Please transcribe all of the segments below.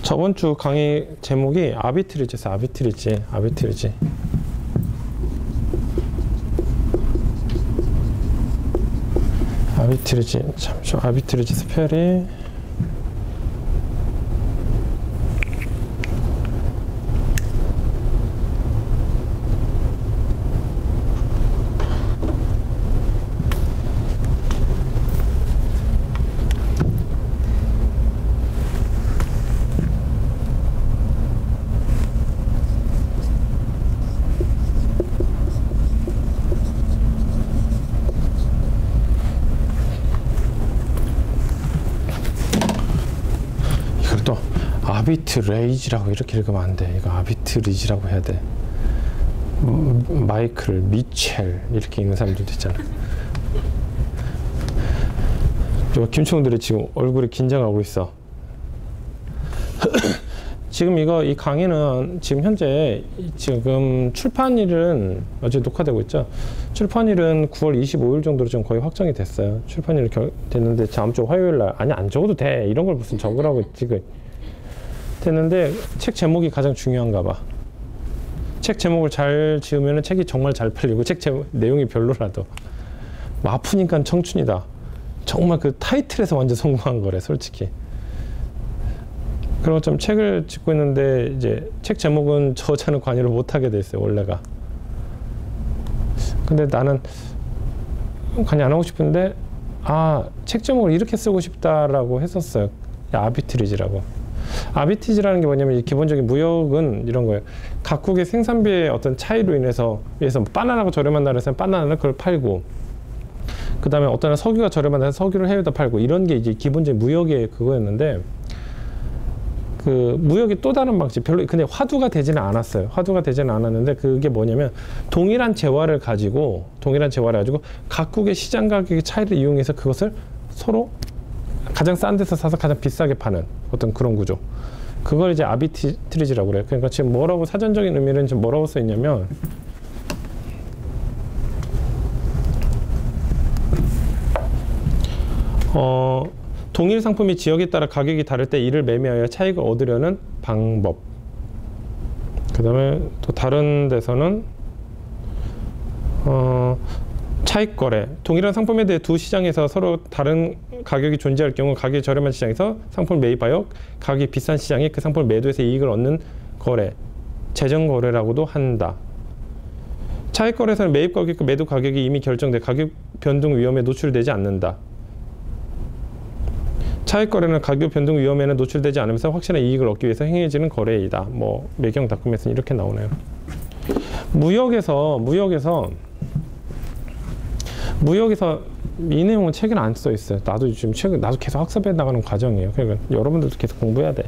저번 주 강의 제목이 아비트리지였어요. 아비트리지. 잠시만. 아비트리지 스펠이 아비트레이지라고 이렇게 읽으면 안 돼. 이거 아비트리지라고 해야 돼. 마이클, 미첼 이렇게 읽는 사람들도 있잖아. 김총들이 지금 얼굴이 긴장하고 있어. 지금 이 강의는 지금 현재 지금 출판일은 어제 녹화되고 있죠. 출판일은 9월 25일 정도로 좀 거의 확정이 됐어요. 출판일이 됐는데 다음 주 화요일 날 아니 안 적어도 돼. 이런 걸 무슨 적으라고 지금 됐는데 책 제목이 가장 중요한가 봐. 책 제목을 잘 지으면 책이 정말 잘 팔리고 책 제목 내용이 별로라도 뭐 아프니까 청춘이다. 정말 그 타이틀에서 완전 성공한 거래 솔직히. 그리고 좀 책을 짓고 있는데 이제 책 제목은 저자는 관여를 못하게 돼 있어요 원래가. 근데 나는 관여 안 하고 싶은데 책 제목을 이렇게 쓰고 싶다라고 했었어요. 아비트리지라고. 아비트리지라는 게 뭐냐면 기본적인 무역은 이런 거예요. 각국의 생산비의 어떤 차이로 인해서 바나나가 저렴한 나라에서는 바나나를 그걸 팔고, 그 다음에 어떤 석유가 저렴한 나라에서 석유를 해외에다 팔고, 이런 게 이제 기본적인 무역의 그거였는데, 그 무역이 또 다른 방식, 근데 화두가 되지는 않았어요. 화두가 되지는 않았는데 그게 뭐냐면 동일한 재화를 가지고 각국의 시장 가격의 차이를 이용해서 그것을 서로 가장 싼 데서 사서 가장 비싸게 파는 어떤 그런 구조. 그걸 이제 아비트리지라고 그래요. 그러니까 지금 뭐라고 사전적인 의미는 지금 뭐라고 써 있냐면 동일 상품이 지역에 따라 가격이 다를 때 이를 매매하여 차익을 얻으려는 방법. 그 다음에 또 다른 데서는 차익 거래. 동일한 상품에 대해 두 시장에서 서로 다른 가격이 존재할 경우 가격이 저렴한 시장에서 상품을 매입하여 가격이 비싼 시장에 그 상품을 매도해서 이익을 얻는 거래. 재정 거래라고도 한다. 차익 거래에서는 매입 가격과 매도 가격이 이미 결정돼 가격 변동 위험에 노출되지 않는다. 차익 거래는 가격 변동 위험에는 노출되지 않으면서 확실한 이익을 얻기 위해서 행해지는 거래이다. 뭐 매경 다큐멘트는 이렇게 나오네요. 무역에서 이 내용은 책에 안 써 있어요. 나도 지금 나도 계속 학습해 나가는 과정이에요. 그러니까 여러분들도 계속 공부해야 돼.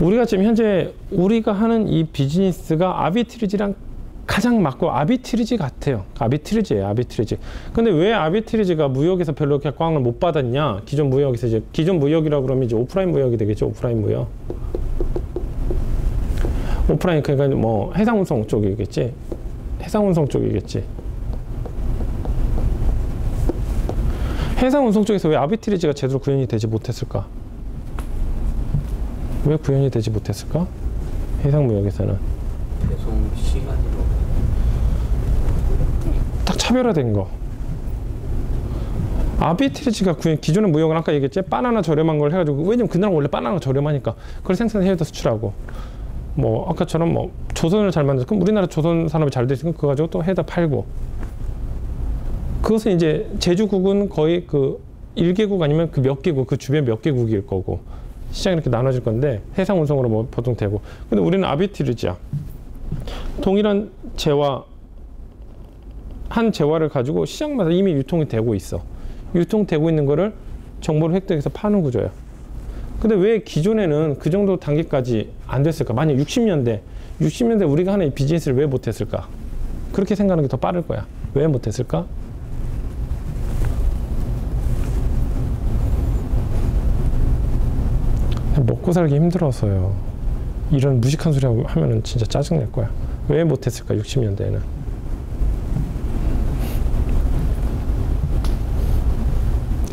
우리가 지금 현재 우리가 하는 이 비즈니스가 아비트리지랑 가장 맞고 아비트리지 같아요. 아비트리지예요, 아비트리지. 근데 왜 아비트리지가 무역에서 별로 이렇게 꽝을 못 받았냐? 기존 무역이라고 그러면 이제 오프라인 무역이 되겠죠. 오프라인 무역. 오프라인 그러니까 뭐 해상운송 쪽이겠지. 해상운송 쪽이겠지. 해상운송 쪽에서 왜 아비트리지가 제대로 구현이 되지 못했을까? 왜 구현이 되지 못했을까? 해상무역에서는 배송 시간으로 딱 차별화된 거. 아비트리지가 기존의 무역은 아까 얘기했지, 바나나 저렴한 걸 해가지고, 왜냐면 그 나라 원래 바나나가 저렴하니까 그걸 생산해 해외에다 수출하고, 뭐 아까처럼 뭐 조선을 잘 만들어서 그럼 우리나라 조선 산업이 잘 돼 있으니까 그거 가지고 또 해다 팔고. 그것은 이제 제주국은 거의 그 1개국 아니면 그 몇 개국, 그 주변 몇 개국일 거고 시장이 이렇게 나눠질 건데 해상 운송으로 뭐 보통 되고. 근데 우리는 아비트리지야. 동일한 재화, 한 재화를 가지고 시장마다 이미 유통이 되고 있어. 유통되고 있는 거를 정보를 획득해서 파는 구조야. 근데 왜 기존에는 그 정도 단계까지 안 됐을까? 만약 60년대 우리가 하는 이 비즈니스를 왜 못했을까? 그렇게 생각하는 게 더 빠를 거야. 왜 못했을까? 먹고 살기 힘들어서요. 이런 무식한 소리 하면은 진짜 짜증낼 거야. 왜 못했을까? 60년대에는.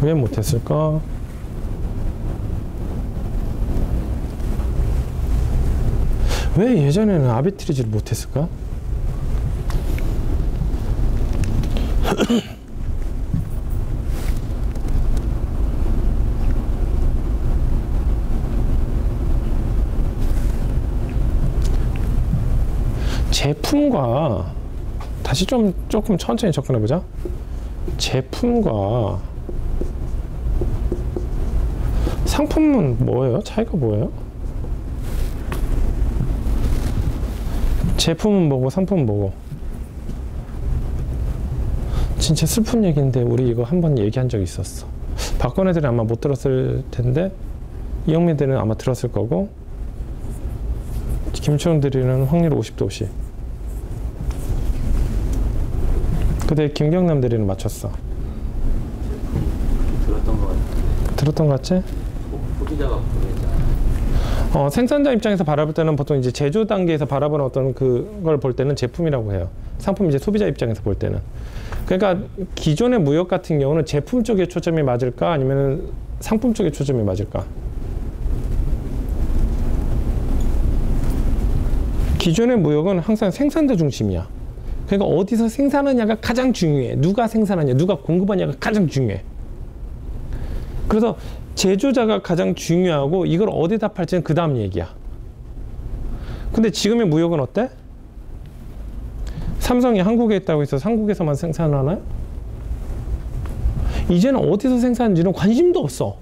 왜 못했을까? 왜 예전에는 아비트리지를 못했을까? 제품과 다시 조금 천천히 접근해 보자. 제품과 상품은 뭐예요? 차이가 뭐예요? 제품은 뭐고 상품은 뭐고? 진짜 슬픈 얘기인데 우리 이거 한번 얘기한 적이 있었어. 박건혜들은 아마 못 들었을 텐데 이영민들은 아마 들었을 거고 김초원들이는 확률 50대 50. 그때 김경남들이는 맞췄어. 들었던 것 같은데. 들었던 것 같지? 소비자가 보내자. 생산자 입장에서 바라볼 때는 보통 이제 제조 단계에서 바라보는 어떤 그걸 볼 때는 제품이라고 해요. 상품 이제 소비자 입장에서 볼 때는. 그러니까 기존의 무역 같은 경우는 제품 쪽에 초점이 맞을까 아니면 상품 쪽에 초점이 맞을까? 기존의 무역은 항상 생산자 중심이야. 그러니까 어디서 생산하냐가 가장 중요해. 누가 생산하냐, 누가 공급하냐가 가장 중요해. 그래서 제조자가 가장 중요하고 이걸 어디다 팔지는 그 다음 얘기야. 근데 지금의 무역은 어때? 삼성이 한국에 있다고 해서 한국에서만 생산하나요? 이제는 어디서 생산하는지는 관심도 없어.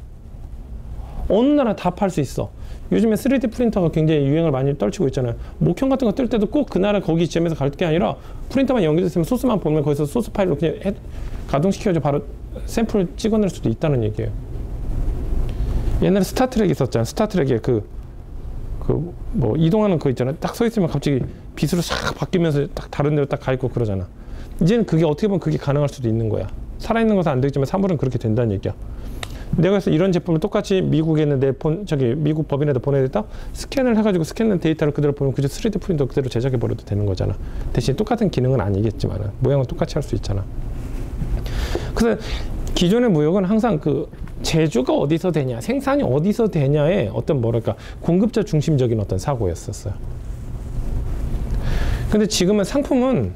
어느 나라 다 팔 수 있어. 요즘에 3D 프린터가 굉장히 유행을 많이 떨치고 있잖아요. 목형 같은 거 뜰 때도 꼭 그 나라 거기 지점에서 갈 게 아니라 프린터만 연결됐으면 소스만 보면 거기서 소스 파일로 그냥 가동시켜서 바로 샘플을 찍어낼 수도 있다는 얘기예요. 옛날에 스타트랙 있었잖아요. 스타트랙에 뭐 이동하는 거 있잖아요. 딱 서 있으면 갑자기 빛으로 싹 바뀌면서 딱 다른 데로 딱 가 있고 그러잖아. 이제는 그게 어떻게 보면 그게 가능할 수도 있는 거야. 살아있는 것은 안 되겠지만 사물은 그렇게 된다는 얘기야. 내가 그래서 이런 제품을 똑같이 미국에 있는 미국 법인에다 보내겠다? 스캔을 해가지고 스캔된 데이터를 그대로 보면 그저 3D 프린터 그대로 제작해버려도 되는 거잖아. 대신 똑같은 기능은 아니겠지만 모양은 똑같이 할 수 있잖아. 그래서 기존의 무역은 항상 그 제조가 어디서 되냐, 생산이 어디서 되냐의 어떤 뭐랄까 공급자 중심적인 어떤 사고였었어요. 근데 지금은 상품은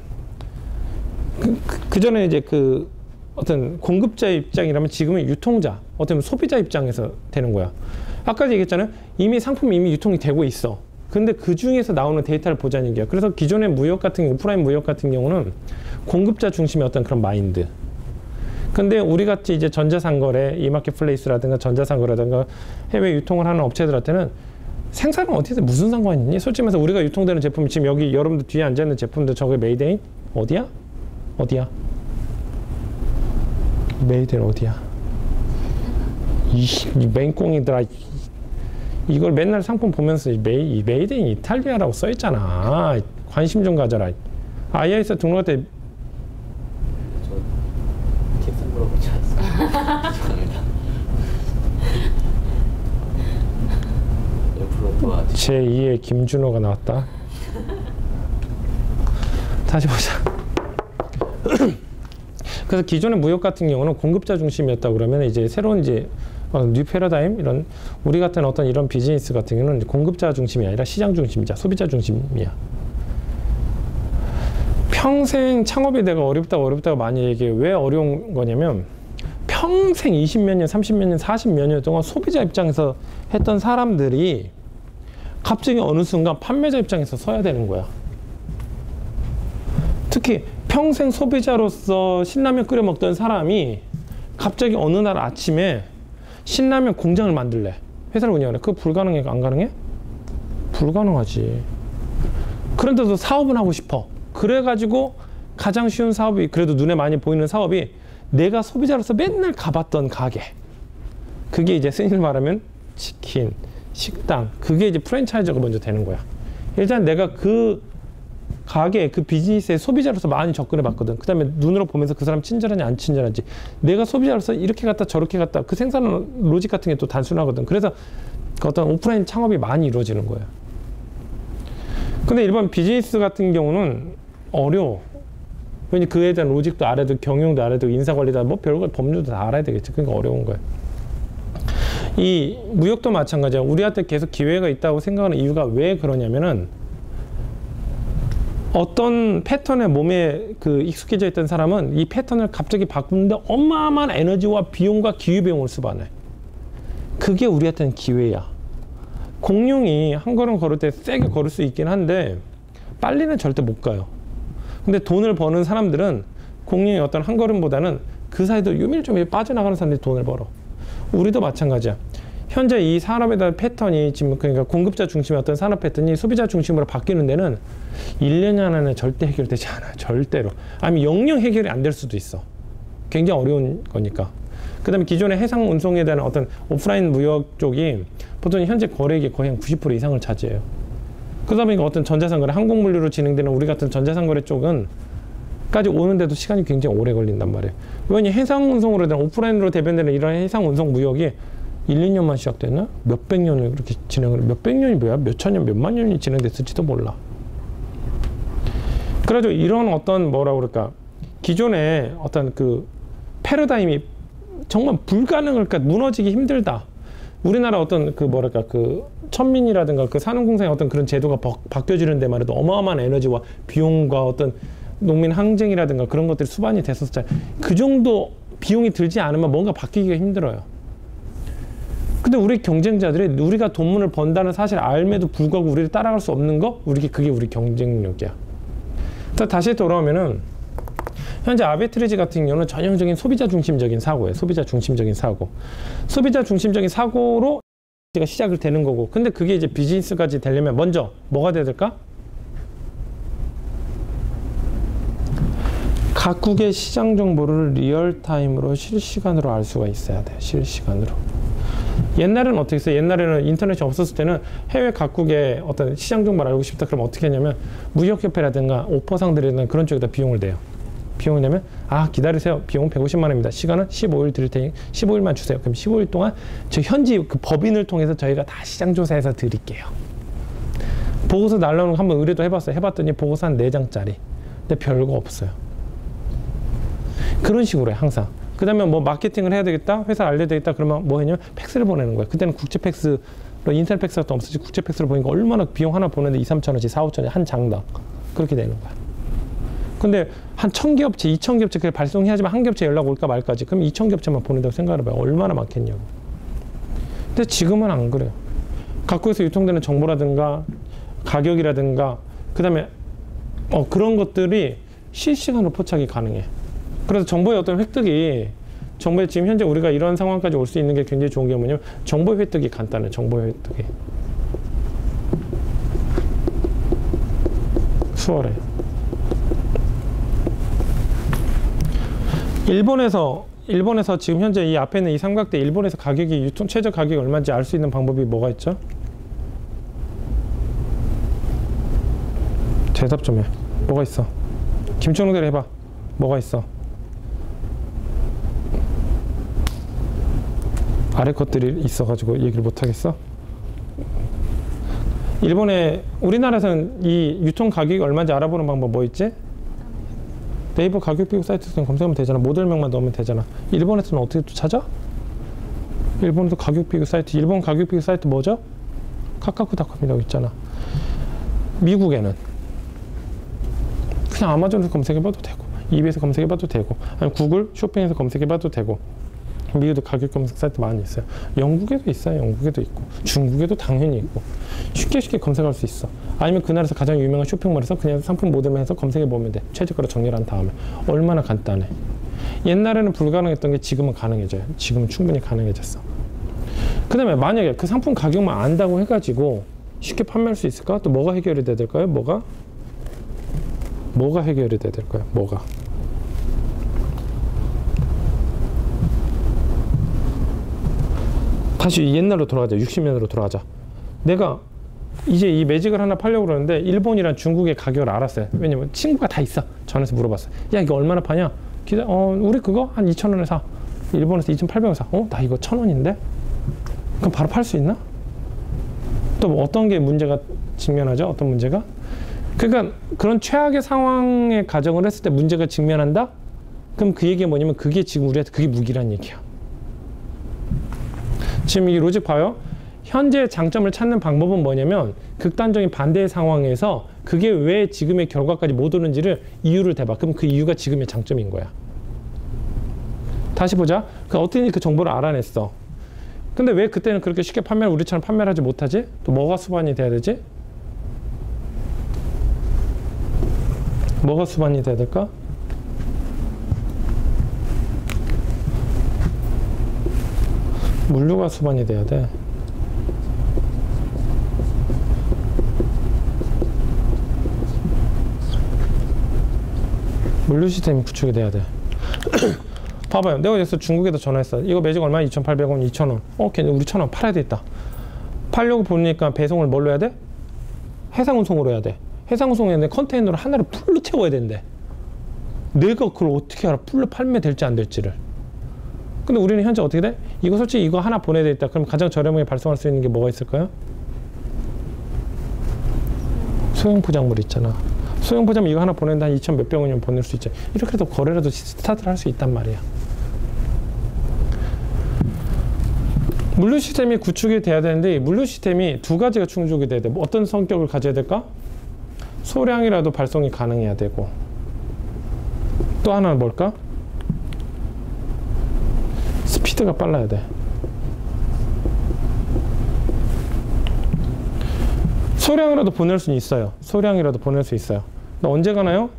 그 전에 이제 그 어떤 공급자 입장이라면 지금은 유통자, 어떤 소비자 입장에서 되는 거야. 아까 얘기했잖아요. 이미 상품이 이미 유통이 되고 있어. 근데 그 중에서 나오는 데이터를 보자는 얘기야. 그래서 기존의 무역 같은 오프라인 무역 같은 경우는 공급자 중심의 어떤 그런 마인드. 근데 우리 같이 이제 전자상거래, 이마켓플레이스라든가 전자상거래라든가 해외 유통을 하는 업체들한테는 생산은 어디서 무슨 상관이 있니? 솔직히 말해서 우리가 유통되는 제품이 지금 여기 여러분들 뒤에 앉아있는 제품들 저게 메이드인 어디야? 어디야? 메이드인 어디야? 이 맹꽁이들아, 이걸 맨날 상품 보면서 메이드인 이탈리아라고 써있잖아. 관심 좀 가져라. IIS 등록할 때 팁스 물어보지 않았어요. 옆으로 또 제2의 김준호가 나왔다. 다시 보자. 그래서 기존의 무역 같은 경우는 공급자 중심이었다 그러면 이제 새로운 이제 뉴 패러다임 이런 우리 같은 어떤 이런 비즈니스 같은 경우는 공급자 중심이 아니라 시장 중심이자 소비자 중심이야. 평생 창업이 내가 어렵다고 많이 얘기해요. 왜 어려운 거냐면 평생 20몇 년, 30몇 년, 40몇 년 동안 소비자 입장에서 했던 사람들이 갑자기 어느 순간 판매자 입장에서 서야 되는 거야. 특히 평생 소비자로서 신라면 끓여 먹던 사람이 갑자기 어느 날 아침에 신라면 공장을 만들래. 회사를 운영해. 그거 불가능해? 안 가능해? 불가능하지. 그런데도 사업은 하고 싶어. 그래가지고 가장 쉬운 사업이, 그래도 눈에 많이 보이는 사업이 내가 소비자로서 맨날 가봤던 가게. 그게 이제 스님 말하면 치킨, 식당. 그게 이제 프랜차이즈가 먼저 되는 거야. 일단 내가 그 가게, 그 비즈니스에 소비자로서 많이 접근해 봤거든. 그 다음에 눈으로 보면서 그 사람 친절하냐 안 친절한지, 내가 소비자로서 이렇게 갔다 저렇게 갔다, 그 생산 로직 같은 게 또 단순하거든. 그래서 그 어떤 오프라인 창업이 많이 이루어지는 거예요. 근데 일반 비즈니스 같은 경우는 어려워. 왜냐면 그에 대한 로직도 알아야 되고 경영도 알아야 되고 인사관리도 뭐 별거 법률도 다 알아야 되겠지. 그러니까 어려운 거예요. 이 무역도 마찬가지야. 우리한테 계속 기회가 있다고 생각하는 이유가 왜 그러냐면은 어떤 패턴에 몸에 그 익숙해져 있던 사람은 이 패턴을 갑자기 바꾸는데 어마어마한 에너지와 비용과 기회비용을 수반해. 그게 우리한테는 기회야. 공룡이 한 걸음 걸을 때 세게 걸을 수 있긴 한데 빨리는 절대 못 가요. 근데 돈을 버는 사람들은 공룡의 어떤 한 걸음보다는 그 사이도 유밀조밀 빠져나가는 사람들이 돈을 벌어. 우리도 마찬가지야. 현재 이 산업에 대한 패턴이 지금 그러니까 공급자 중심의 어떤 산업 패턴이 소비자 중심으로 바뀌는 데는 1년 안에는 절대 해결되지 않아요. 절대로. 아니면 영영 해결이 안 될 수도 있어. 굉장히 어려운 거니까. 그 다음에 기존의 해상 운송에 대한 어떤 오프라인 무역 쪽이 보통 현재 거래액의 거의 한 90% 이상을 차지해요. 그러다 보니까 어떤 전자상거래, 항공물류로 진행되는 우리 같은 전자상거래 쪽은 까지 오는데도 시간이 굉장히 오래 걸린단 말이에요. 왜냐면 해상 운송으로 된 오프라인으로 대변되는 이런 해상 운송 무역이 1, 2년만 시작됐나? 몇백 년을 그렇게 진행을, 몇백 년이 뭐야? 몇천 년, 몇만 년이 진행됐을지도 몰라. 그래가지고 이런 어떤 뭐라 그럴까, 기존의 어떤 그 패러다임이 정말 불가능할, 그러니까 무너지기 힘들다. 우리나라 어떤 그 뭐랄까, 그 천민이라든가 그 산업공사의 어떤 그런 제도가 바뀌어지는 데만 해도 어마어마한 에너지와 비용과 어떤 농민 항쟁이라든가 그런 것들이 수반이 됐었잖아요. 그 정도 비용이 들지 않으면 뭔가 바뀌기가 힘들어요. 근데 우리 경쟁자들이 우리가 돈문을 번다는 사실을 알매도 불구하고 우리를 따라갈 수 없는 거? 그게 우리 경쟁력이야. 또 다시 돌아오면은 현재 아비트리지 같은 경우는 전형적인 소비자 중심적인 사고예요. 소비자 중심적인 사고. 소비자 중심적인 사고로 시작을 되는 거고. 근데 그게 이제 비즈니스까지 되려면 먼저 뭐가 돼야 될까? 각국의 시장 정보를 리얼타임으로 실시간으로 알 수가 있어야 돼요. 실시간으로. 옛날에는 어떻게 했어요? 옛날에는 인터넷이 없었을 때는 해외 각국의 어떤 시장 정보를 알고 싶다 그러면 어떻게 했냐면 무역협회라든가 오퍼상들이라든가 그런 쪽에다 비용을 내요. 비용을 내면 기다리세요. 비용은 150만 원입니다. 시간은 15일 드릴 테니 15일만 주세요. 그럼 15일 동안 저 현지 그 법인을 통해서 저희가 다 시장 조사해서 드릴게요. 보고서 날라오는 거 한번 의뢰도 해봤어요. 해봤더니 보고서 한 4장짜리. 근데 별거 없어요. 그런 식으로 해 항상. 그 다음에 뭐 마케팅을 해야 되겠다, 회사 알려야 되겠다 그러면 뭐 했냐면 팩스를 보내는 거예요. 그때는 국제 팩스로 인터넷 팩스가 또 없었지. 국제 팩스로 보니까 얼마나 비용 하나 보내는데 2, 3천원씩 4, 5천원씩 한 장당 그렇게 되는 거야. 근데 한 1000개업체, 2000개업체 그걸 발송해야지만 한 겹체 연락 올까 말까지. 그럼 2000개업체만 보낸다고 생각을 해봐요. 얼마나 많겠냐고. 근데 지금은 안 그래요. 각국에서 유통되는 정보라든가 가격이라든가 그 다음에 그런 것들이 실시간으로 포착이 가능해. 그래서 정보의 어떤 획득이, 정보에 지금 현재 우리가 이런 상황까지 올 수 있는 게 굉장히 좋은 게 뭐냐면 정보 획득이 간단해. 정보 획득이 수월해. 일본에서 지금 현재 이 앞에 있는 이 삼각대, 일본에서 가격이 유통 최저 가격이 얼마인지 알 수 있는 방법이 뭐가 있죠? 대답 좀 해. 뭐가 있어? 김청룡대로 해봐. 뭐가 있어? 아래 것들이 있어가지고 얘기를 못 하겠어? 우리나라에서는 이 유통 가격이 얼마인지 알아보는 방법 뭐 있지? 네이버 가격 비교 사이트에서 검색하면 되잖아. 모델명만 넣으면 되잖아. 일본에서는 어떻게 또 찾아? 일본도 가격 비교 사이트, 일본 가격 비교 사이트 뭐죠? 카카쿠닷컴이라고 있잖아. 미국에는 그냥 아마존에서 검색해봐도 되고, 이베이에서 검색해봐도 되고, 아니면 구글 쇼핑에서 검색해봐도 되고. 미국도 가격 검색 사이트 많이 있어요. 영국에도 있어요. 영국에도 있고, 중국에도 당연히 있고. 쉽게 검색할 수 있어. 아니면 그 나라에서 가장 유명한 쇼핑몰에서 그냥 상품 모델만 해서 검색해보면 돼. 최저가로 정리를 한 다음에. 얼마나 간단해. 옛날에는 불가능했던 게 지금은 가능해져요. 지금은 충분히 가능해졌어. 그 다음에 만약에 그 상품 가격만 안다고 해가지고 쉽게 판매할 수 있을까? 또 뭐가 해결이 돼야 될까요? 뭐가 해결이 돼야 될까요? 뭐가? 다시 옛날로 돌아가자. 60년으로 돌아가자. 내가 이제 이 매직을 하나 팔려고 그러는데 일본이랑 중국의 가격을 알았어요. 왜냐면 친구가 다 있어. 전화해서 물어봤어. 야, 이거 얼마나 파냐? 우리 그거 한 2,000원에 사. 일본에서 2,800원 사. 나 이거 1,000원인데? 그럼 바로 팔 수 있나? 또 뭐 어떤 게 문제가 직면하죠? 어떤 문제가? 그러니까 그런 최악의 상황에 가정을 했을 때 문제가 직면한다? 그럼 그 얘기가 뭐냐면 그게 지금 우리한테 그게 무기란 얘기야. 지금 이 로직 봐요. 현재 장점을 찾는 방법은 뭐냐면 극단적인 반대의 상황에서 그게 왜 지금의 결과까지 못 오는지를 이유를 대봐. 그럼 그 이유가 지금의 장점인 거야. 다시 보자. 어떻게 그 정보를 알아냈어. 근데 왜 그때는 그렇게 쉽게 우리처럼 판매를 하지 못하지? 또 뭐가 수반이 돼야 되지? 뭐가 수반이 돼야 될까? 물류가 수반이 돼야 돼. 물류 시스템이 구축이 돼야 돼. 봐봐요. 내가 여기서 중국에다 전화했어. 이거 매직 얼마야? 2,800원, 2,000원. 오케이, 우리 1,000원 팔아야 되겠다. 팔려고 보니까 배송을 뭘로 해야 돼? 해상운송으로 해야 돼. 해상운송에 내 컨테이너를 하나를 풀로 채워야 된대. 내가 그걸 어떻게 알아? 풀로 판매될지 안 될지를. 근데 우리는 현재 어떻게 돼? 이거 솔직히 이거 하나 보내야 되겠다. 그럼 가장 저렴하게 발송할 수 있는 게 뭐가 있을까요? 소형 포장물 있잖아. 소형 포장물 이거 하나 보낸다 한 2,000 몇백 원이면 보낼 수 있지. 이렇게 해서 거래라도 스타트를 할 수 있단 말이야. 물류 시스템이 구축이 돼야 되는데 물류 시스템이 두 가지가 충족이 돼야 돼. 뭐 어떤 성격을 가져야 될까? 소량이라도 발송이 가능해야 되고 또 하나는 뭘까? 스피드가 빨라야 돼. 소량이라도 보낼 수는 있어요. 소량이라도 보낼 수 있어요. 근데 언제 가나요?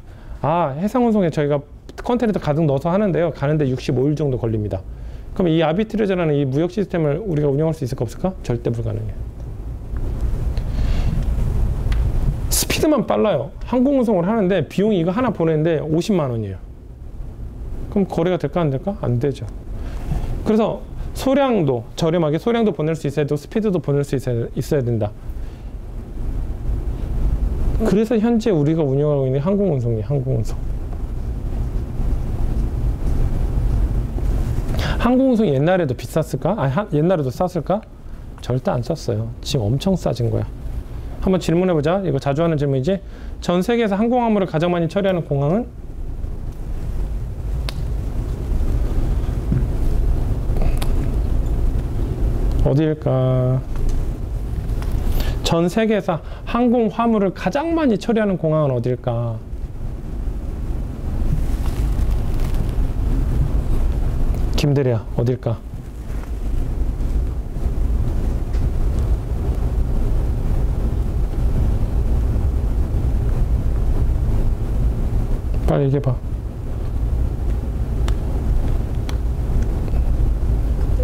해상운송에 저희가 컨테이너 가득 넣어서 하는데요. 가는데 65일 정도 걸립니다. 그럼 이 아비트리저라는 이 무역 시스템을 우리가 운영할 수 있을까 없을까? 절대 불가능해요. 스피드만 빨라요. 항공운송을 하는데 비용이 이거 하나 보내는데 50만 원이에요. 그럼 거래가 될까 안 될까? 안 되죠. 그래서 소량도 저렴하게 소량도 보낼 수 있어야 되고 스피드도 보낼 수 있어야 된다. 그래서 현재 우리가 운영하고 있는 항공운송이에요. 항공운송. 항공운송이 옛날에도 비쌌을까? 옛날에도 쌌을까? 절대 안 쌌어요. 지금 엄청 싸진 거야. 한번 질문해보자. 이거 자주 하는 질문이지. 전 세계에서 항공화물을 가장 많이 처리하는 공항은? 어디일까? 전 세계에서 항공 화물을 가장 많이 처리하는 공항은 어딜까? 김대리야, 어딜까? 빨리 얘기해봐.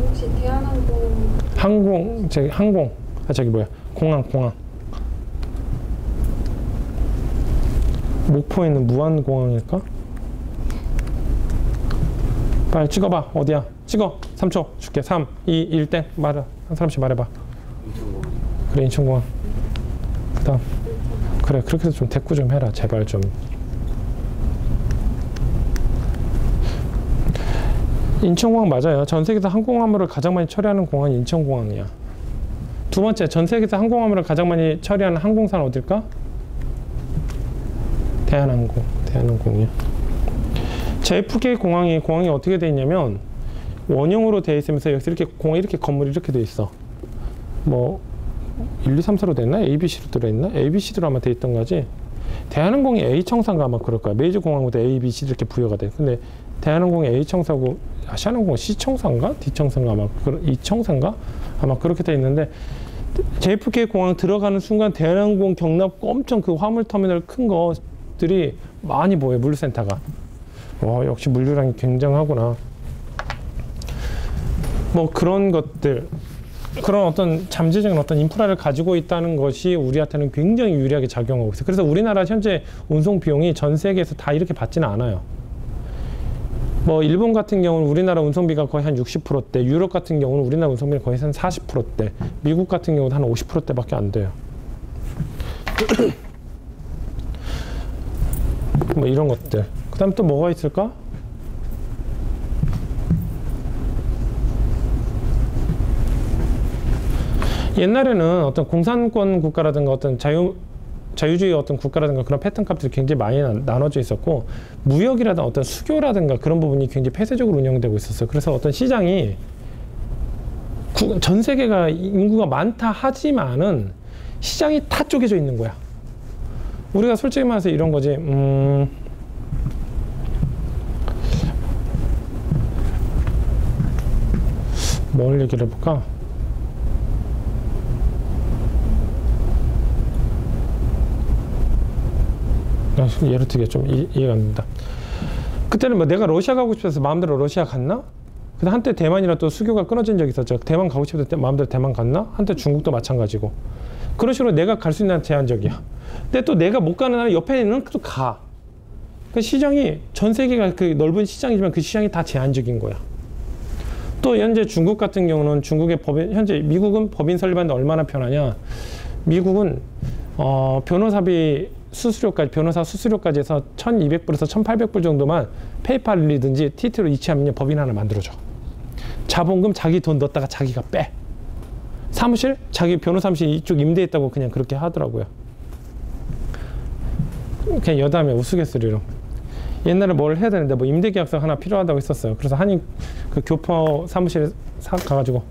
혹시 대한항공 공항. 목포에 있는 무안공항일까? 빨리 찍어봐. 어디야? 찍어. 3초 줄게. 3, 2, 1 땡. 말해. 한 사람씩 말해봐. 인천공항. 그래, 인천공항. 그 다음. 그래, 그렇게 해서 좀 대꾸 좀 해라. 제발 좀. 인천공항 맞아요. 전 세계에서 항공화물을 가장 많이 처리하는 공항이 인천공항이야. 두 번째, 전 세계에서 항공화물을 가장 많이 처리하는 항공사는 어딜까? 대한항공이야. JFK 공항이 어떻게 돼 있냐면 원형으로 돼 있으면서 여기서 이렇게 공항이 이렇게 건물이 이렇게 돼 있어. 뭐 1, 2, 3, 4로 돼 있나? ABC로 들어있나? ABC로 아마 돼 있던 거지. 대한항공이 A청사인가 아마 그럴 거야. 메이저 공항부터 A, B, C 이렇게 부여가 돼. 근데 대한항공이 A청사고 아시아나항공 C청사인가? D청사인가 아마 E청사인가? 아마 그렇게 돼 있는데 JFK 공항 들어가는 순간 대한항공 경납 엄청 그 화물터미널 큰 것들이 많이 보여요. 물류센터가. 와, 역시 물류량이 굉장하구나. 뭐 그런 것들, 그런 어떤 잠재적인 어떤 인프라를 가지고 있다는 것이 우리한테는 굉장히 유리하게 작용하고 있어요. 그래서 우리나라 현재 운송 비용이 전 세계에서 다 이렇게 받지는 않아요. 뭐 일본 같은 경우는 우리나라 운송비가 거의 한 60%대, 유럽 같은 경우는 우리나라 운송비가 거의 한 40%대, 미국 같은 경우는 한 50%대밖에 안 돼요. 뭐 이런 것들. 그 다음 또 뭐가 있을까? 옛날에는 어떤 공산권 국가라든가 어떤 자유주의 어떤 국가라든가 그런 패턴 값들이 굉장히 많이 나눠져 있었고, 무역이라든가 어떤 수교라든가 그런 부분이 굉장히 폐쇄적으로 운영되고 있었어요. 그래서 어떤 시장이 전 세계가 인구가 많다 하지만은 시장이 다 쪼개져 있는 거야. 우리가 솔직히 말해서 이런 거지. 뭘 얘기를 해볼까? 예를 들게 좀 이해가 안 된다. 그때는 뭐 내가 러시아 가고 싶어서 마음대로 러시아 갔나? 근데 한때 대만이랑 또 수교가 끊어진 적이 있었죠. 대만 가고 싶을 때 마음대로 대만 갔나? 한때 중국도 마찬가지고. 그런 식으로 내가 갈 수 있는 제한적이야. 근데 또 내가 못 가는 나라 옆에 있는 또 가. 그 시장이 전 세계가 그 넓은 시장이지만 그 시장이 다 제한적인 거야. 또 현재 중국 같은 경우는 중국의 법인, 현재 미국은 법인 설립하는데 얼마나 편하냐. 미국은 변호사비 수수료까지, 변호사 수수료까지 해서 1,200불에서 1,800불 정도만 페이팔이든지 TT로 이체하면 법인 하나 만들어줘. 자본금 자기 돈 넣었다가 자기가 빼. 사무실? 자기 변호사 사무실 이쪽 임대했다고 그냥 그렇게 하더라고요. 그냥 여담에 우스갯소리로. 옛날에 뭘 해야 되는데 뭐 임대계약서 하나 필요하다고 했었어요. 그래서 한인 그 교포 사무실에 가가지고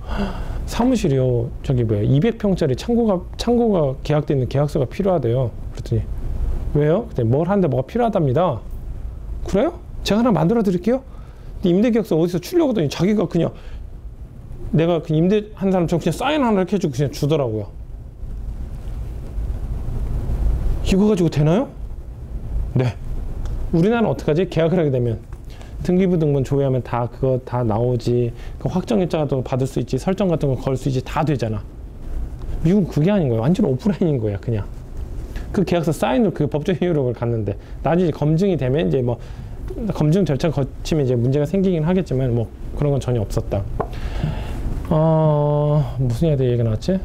사무실이요. 저기 뭐야 200평짜리 창고가 계약돼 있는 계약서가 필요하대요. 그랬더니 왜요? 그랬더니 뭘 하는데 뭐가 필요하답니다. 그래요? 제가 하나 만들어 드릴게요. 임대계약서 어디서 주려고 하더니 자기가 그냥 내가 그 임대한 사람처럼 그냥 사인 하나 이렇게 해주고 그냥 주더라고요. 이거 가지고 되나요? 네. 우리나라는 어떡하지? 계약을 하게 되면 등기부등본 조회하면 다 그거 다 나오지. 그 확정일자도 받을 수 있지. 설정 같은 거 걸 수 있지. 다 되잖아. 미국은 그게 아닌 거예요. 완전 오프라인인 거야. 그냥 그 계약서 사인으로 그 법적 효력을 갖는데 나중에 검증이 되면 이제 뭐 검증 절차 거치면 이제 문제가 생기긴 하겠지만 뭐 그런 건 전혀 없었다. 무슨 얘기가 나왔지?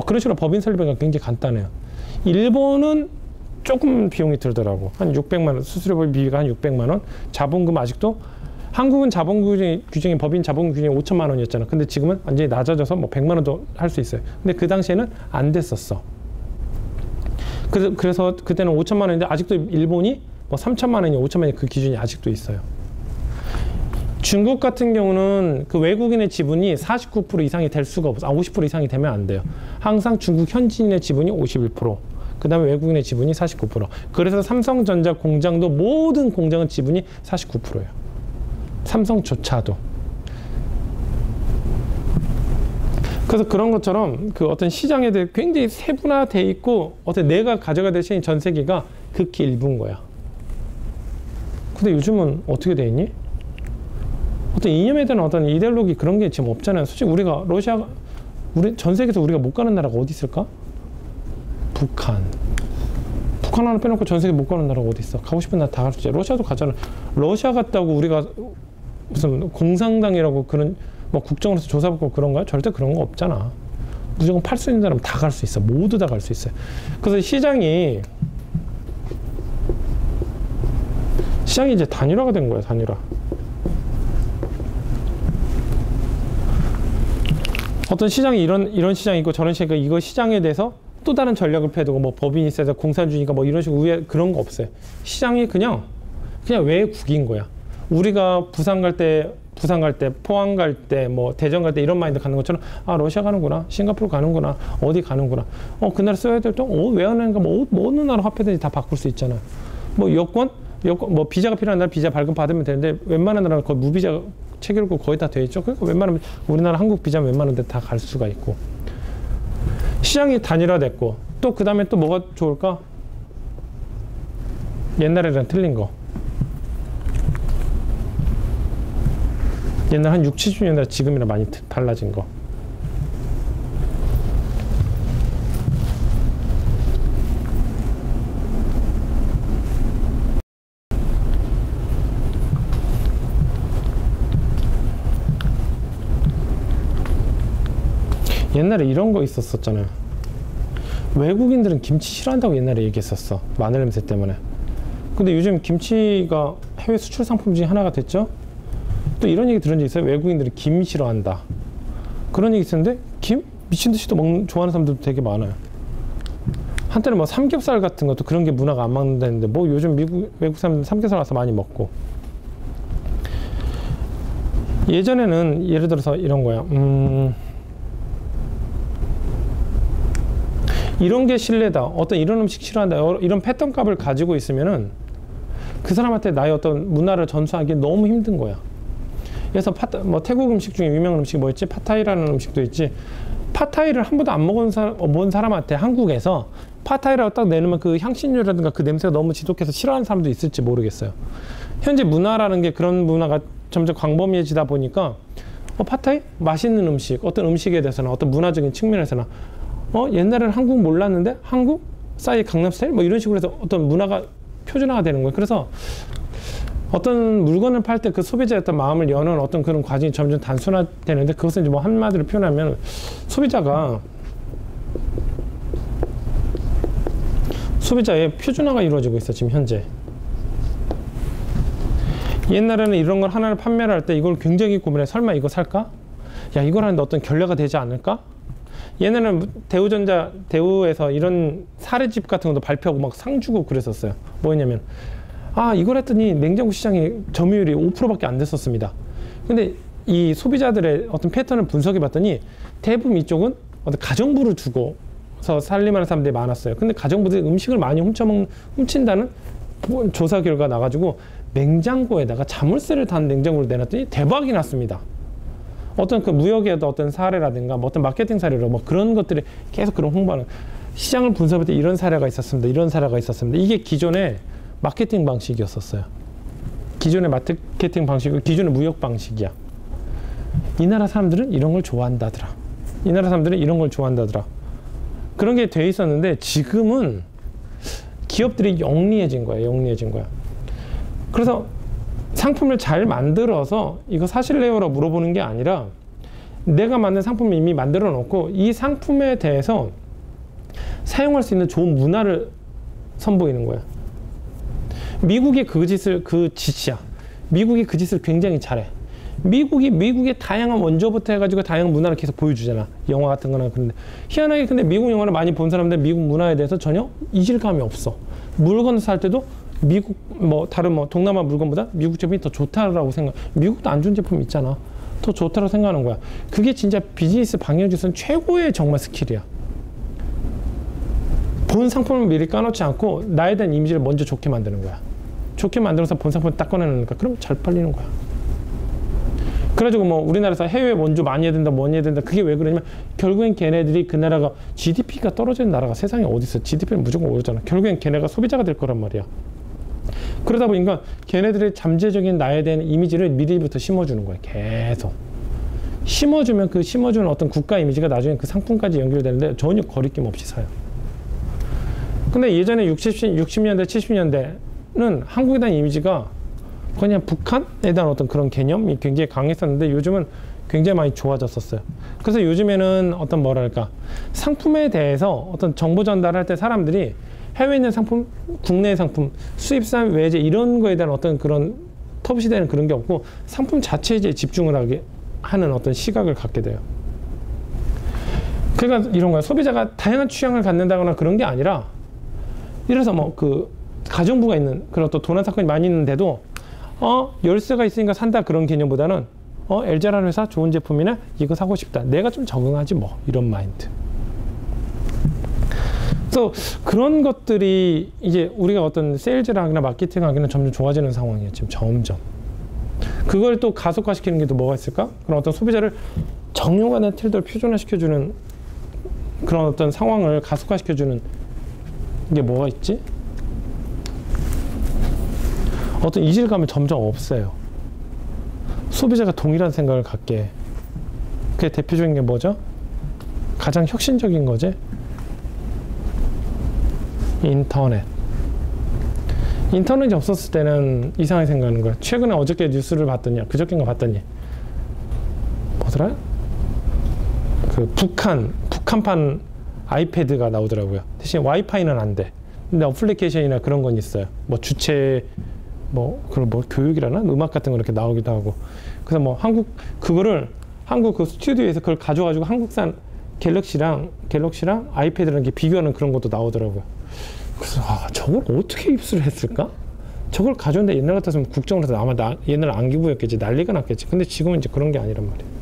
그런 식으로 법인 설립이 굉장히 간단해요. 일본은 조금 비용이 들더라고. 한 600만 원, 수수료비가 한 600만 원. 자본금 아직도 한국은 자본 규정이 법인 자본 규정이 5천만 원이었잖아. 근데 지금은 완전히 낮아져서 뭐 100만 원도 할 수 있어요. 근데 그 당시에는 안 됐었어. 그래서 그때는 5천만 원인데 아직도 일본이 뭐 3천만 원이 5천만 원이 그 기준이 아직도 있어요. 중국 같은 경우는 그 외국인의 지분이 49% 이상이 될 수가 없어. 50% 이상이 되면 안 돼요. 항상 중국 현지인의 지분이 51%. 그 다음에 외국인의 지분이 49%. 그래서 삼성전자 공장도 모든 공장은 지분이 49%예요. 삼성조차도. 그래서 그런 것처럼 그 어떤 시장에 대해 굉장히 세분화돼 있고 어떤 내가 가져가야 될 시장이 전 세계가 극히 일부인 거야. 근데 요즘은 어떻게 돼 있니? 어떤 이념에 대한 어떤 이데올로기 그런 게 지금 없잖아요. 솔직히 우리가 우리 전 세계에서 우리가 못 가는 나라가 어디 있을까? 북한 하나 빼놓고 전 세계 못 가는 나라가 어디 있어? 가고 싶은 나라 다 갈 수 있지. 러시아도 가잖아. 러시아 갔다고 우리가 무슨 공산당이라고 그런 뭐 국정으로서 조사받고 그런 거야? 절대 그런 거 없잖아. 무조건 팔 수 있는 사람 다 갈 수 있어. 모두 다 갈 수 있어요. 그래서 시장이 이제 단일화가 된 거야. 단일화. 어떤 시장이 이런 시장이 있고 저런 시장이 있고 이거 시장에 대해서 또 다른 전략을 펴두고 뭐 법인이 있어서 공산주의가 뭐 이런 식으로 그런 거 없어요. 시장이 그냥 외국인 거야. 우리가 부산 갈 때, 포항 갈 때, 뭐 대전 갈 때 이런 마인드 가는 것처럼 러시아 가는구나, 싱가포르 가는구나, 어디 가는구나. 그 나라 써야 될 때 왜 안 하는가? 뭐 어느 나라 화폐든지 다 바꿀 수 있잖아. 뭐 여권 뭐 비자가 필요한 나라 비자 발급 받으면 되는데 웬만한 나라는 거의 무비자 체결고 거의 다 돼 있죠. 그러니까 웬만하면 우리나라 한국 비자는 웬만한 데 다 갈 수가 있고. 시장이 단일화됐고 또 그 다음에 또 뭐가 좋을까? 옛날에랑 틀린 거. 옛날 한 6, 70년대 지금이랑 많이 달라진 거. 옛날에 이런 거 있었잖아요. 외국인들은 김치 싫어한다고 옛날에 얘기했었어. 마늘 냄새 때문에. 근데 요즘 김치가 해외 수출 상품 중에 하나가 됐죠. 또 이런 얘기 들은 적 있어요. 외국인들이 김 싫어한다. 그런 얘기 있었는데 김? 미친 듯이 또 좋아하는 사람들도 되게 많아요. 한때는 뭐 삼겹살 같은 것도 그런 게 문화가 안 맞는다는데 뭐 요즘 외국 사람들 삼겹살 와서 많이 먹고. 예전에는 예를 들어서 이런 거야. 이런 게 신뢰다. 어떤 이런 음식 싫어한다. 이런 패턴 값을 가지고 있으면은 그 사람한테 나의 어떤 문화를 전수하기 너무 힘든 거야. 그래서 뭐 태국 음식 중에 유명한 음식이 뭐 있지? 팟타이라는 음식도 있지. 팟타이를 한 번도 안 먹은 사람한테 한국에서 팟타이라고 딱 내놓으면 그 향신료라든가 그 냄새가 너무 지독해서 싫어하는 사람도 있을지 모르겠어요. 현재 문화라는 게 그런 문화가 점점 광범위해지다 보니까 팟타이? 맛있는 음식, 어떤 음식에 대해서나 어떤 문화적인 측면에서나 옛날에는 한국 몰랐는데 한국? 싸이 강남스타일? 뭐 이런 식으로 해서 어떤 문화가 표준화가 되는 거예요. 그래서 어떤 물건을 팔 때 그 소비자의 어떤 마음을 여는 어떤 그런 과정이 점점 단순화되는데 그것은 이제 뭐 한마디로 표현하면 소비자의 표준화가 이루어지고 있어 지금 현재. 옛날에는 이런 걸 하나를 판매를 할 때 이걸 굉장히 고민해. 설마 이거 살까? 야, 이걸 하는데 어떤 결례가 되지 않을까? 옛날에는 대우에서 이런 사례집 같은 것도 발표하고 막 상 주고 그랬었어요. 뭐였냐면 이걸 했더니 냉장고 시장이 점유율이 5%밖에 안 됐었습니다. 근데 이 소비자들의 어떤 패턴을 분석해 봤더니 대부분 이쪽은 어떤 가정부를 두고서 살림하는 사람들이 많았어요. 근데 가정부들이 음식을 많이 훔친다는 조사 결과 나가지고 냉장고에다가 자물쇠를 단 냉장고를 내놨더니 대박이 났습니다. 어떤 그 무역의 어떤 사례라든가 뭐 어떤 마케팅 사례로 뭐 그런 것들이 계속 그런 홍보하는 시장을 분석할 때 이런 사례가 있었습니다. 이런 사례가 있었습니다. 이게 기존의 마케팅 방식이었었어요. 기존의 마케팅 방식이고 기존의 무역 방식이야. 이 나라 사람들은 이런 걸 좋아한다더라. 이 나라 사람들은 이런 걸 좋아한다더라. 그런 게 돼 있었는데 지금은 기업들이 영리해진 거야. 영리해진 거야. 그래서 상품을 잘 만들어서 이거 사실래요라고 물어보는 게 아니라 내가 만든 상품을 이미 만들어 놓고 이 상품에 대해서 사용할 수 있는 좋은 문화를 선보이는 거야. 미국이 그 짓이야. 미국이 그 짓을 굉장히 잘해. 미국의 다양한 원조부터 해가지고 다양한 문화를 계속 보여주잖아. 영화 같은 거나. 그런데 희한하게 근데 미국 영화를 많이 본 사람들 미국 문화에 대해서 전혀 이질감이 없어. 물건을 살 때도 미국 다른 동남아 물건보다 미국 제품이 더 좋다라고 생각. 미국도 안 좋은 제품 있잖아. 더 좋다라고 생각하는 거야. 그게 진짜 비즈니스 방향에서는 최고의 정말 스킬이야. 본 상품을 미리 까놓지 않고 나에 대한 이미지를 먼저 좋게 만드는 거야. 좋게 만들어서 본 상품을 딱 꺼내놓으니까 그럼 잘 팔리는 거야. 그래가지고 우리나라에서 해외 원조 많이 해야 된다, 뭐니 해야 된다. 그게 왜 그러냐면 결국엔 걔네들이 그 나라가 GDP가 떨어지는 나라가 세상에 어디 있어. GDP는 무조건 오르잖아. 결국엔 걔네가 소비자가 될 거란 말이야. 그러다 보니까 걔네들의 잠재적인 나에 대한 이미지를 미리부터 심어주는 거야. 계속. 심어주면 그 심어주는 어떤 국가 이미지가 나중에 그 상품까지 연결되는데 전혀 거리낌 없이 사요. 근데 예전에 60년대, 70년대는 한국에 대한 이미지가 그냥 북한에 대한 어떤 그런 개념이 굉장히 강했었는데 요즘은 굉장히 많이 좋아졌었어요. 그래서 요즘에는 어떤 뭐랄까 상품에 대해서 어떤 정보 전달할 때 사람들이 해외에 있는 상품, 국내의 상품, 수입산, 외제 이런 거에 대한 어떤 그런 터부시되는 그런 게 없고 상품 자체에 이제 집중을 하는 어떤 시각을 갖게 돼요. 그러니까 이런 거야. 소비자가 다양한 취향을 갖는다거나 그런 게 아니라 이래서 가정부가 있는 그런 또 도난 사건이 많이 있는데도 열쇠가 있으니까 산다 그런 개념보다는 LG라는 회사 좋은 제품이나 이거 사고 싶다. 내가 좀 적응하지 뭐 이런 마인드. 그래서 그런 것들이 이제 우리가 어떤 세일즈를 하기나 마케팅을 하기는 점점 좋아지는 상황이에요. 지금 점점. 그걸 또 가속화시키는 게 또 뭐가 있을까? 그런 어떤 소비자를 정형화된 틀대로 표준화시켜주는 그런 어떤 상황을 가속화시켜주는 게 뭐가 있지? 어떤 이질감이 점점 없어요. 소비자가 동일한 생각을 갖게 해. 그게 대표적인 게 뭐죠? 가장 혁신적인 거지? 인터넷이 없었을 때는 이상하게 생각하는 거야. 최근에 어저께 뉴스를 봤더니 그저께인가 봤더니 뭐더라? 그 북한판 아이패드가 나오더라고요. 대신 와이파이는 안 돼. 근데 어플리케이션이나 그런 건 있어요. 주체 교육이라나 음악 같은 거 이렇게 나오기도 하고. 그래서 그거를 한국 그 스튜디오에서 그걸 가져가지고 한국산 갤럭시랑 아이패드랑 이렇게 비교하는 그런 것도 나오더라고요. 그래서 저걸 어떻게 입수를 했을까? 저걸 가져온데 옛날 같았으면 국정을 해서 아마 옛날 안기부였겠지. 난리가 났겠지. 근데 지금은 이제 그런 게 아니란 말이에요.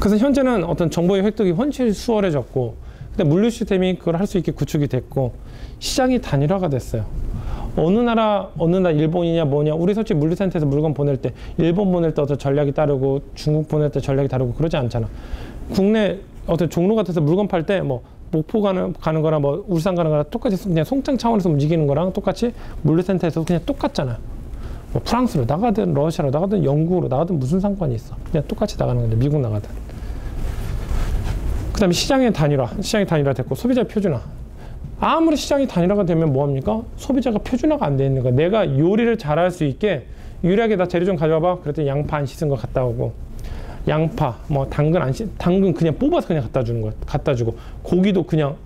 그래서 현재는 어떤 정보의 획득이 훨씬 수월해졌고 근데 물류 시스템이 그걸 할 수 있게 구축이 됐고 시장이 단일화가 됐어요. 어느 나라 일본이냐 뭐냐, 우리 솔직히 물류센터에서 물건 보낼 때 일본 보낼 때 어떤 전략이 따르고 중국 보낼 때 전략이 다르고 그러지 않잖아. 국내 어떤 종로 같아서 물건 팔 때 뭐 목포 가는 거나 뭐 울산 가는 거랑 똑같이 그냥 송장 차원에서 움직이는 거랑 똑같이 물류센터에서 그냥 똑같잖아. 뭐 프랑스로 나가든 러시아로 나가든 영국으로 나가든 무슨 상관이 있어. 그냥 똑같이 나가는 건데, 미국 나가든. 그 다음에 시장이 단일화 됐고 소비자 표준화. 아무리 시장이 단일화가 되면 뭐합니까? 소비자가 표준화가 안 돼 있는 거야. 내가 요리를 잘할 수 있게 유리하게 나 재료 좀 가져와봐. 그랬더니 양파 안 씻은 거 갖다 오고, 양파, 뭐 당근 그냥 뽑아서 그냥 갖다 주는 거야. 갖다 주고, 고기도 그냥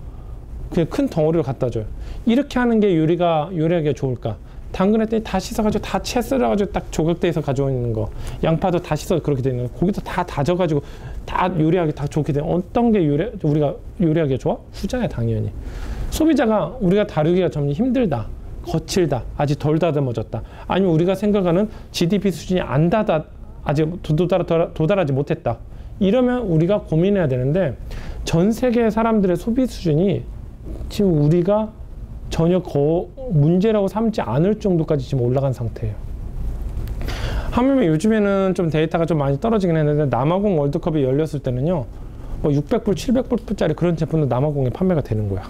큰 덩어리로 갖다 줘요. 이렇게 하는 게 요리하기가 좋을까? 당근 했더니 다 씻어가지고 다 채 썰어가지고 딱 조각대에서 가져오는 거, 양파도 다 씻어서 그렇게 되는 거, 고기도 다 다져가지고 다 요리하기 다 좋게 되는. 어떤 게 우리가 요리하기가 좋아? 후자야, 당연히. 소비자가 우리가 다루기가 점점 힘들다, 거칠다, 아직 덜 다듬어졌다, 아니면 우리가 생각하는 GDP 수준이 아직 도달하지 못했다, 이러면 우리가 고민해야 되는데, 전 세계 사람들의 소비 수준이 지금 우리가 전혀 문제라고 삼지 않을 정도까지 지금 올라간 상태예요. 하물며 요즘에는 좀 데이터가 좀 많이 떨어지긴 했는데, 남아공 월드컵이 열렸을 때는요, 뭐 600불, 700불짜리 그런 제품도 남아공에 판매가 되는 거야.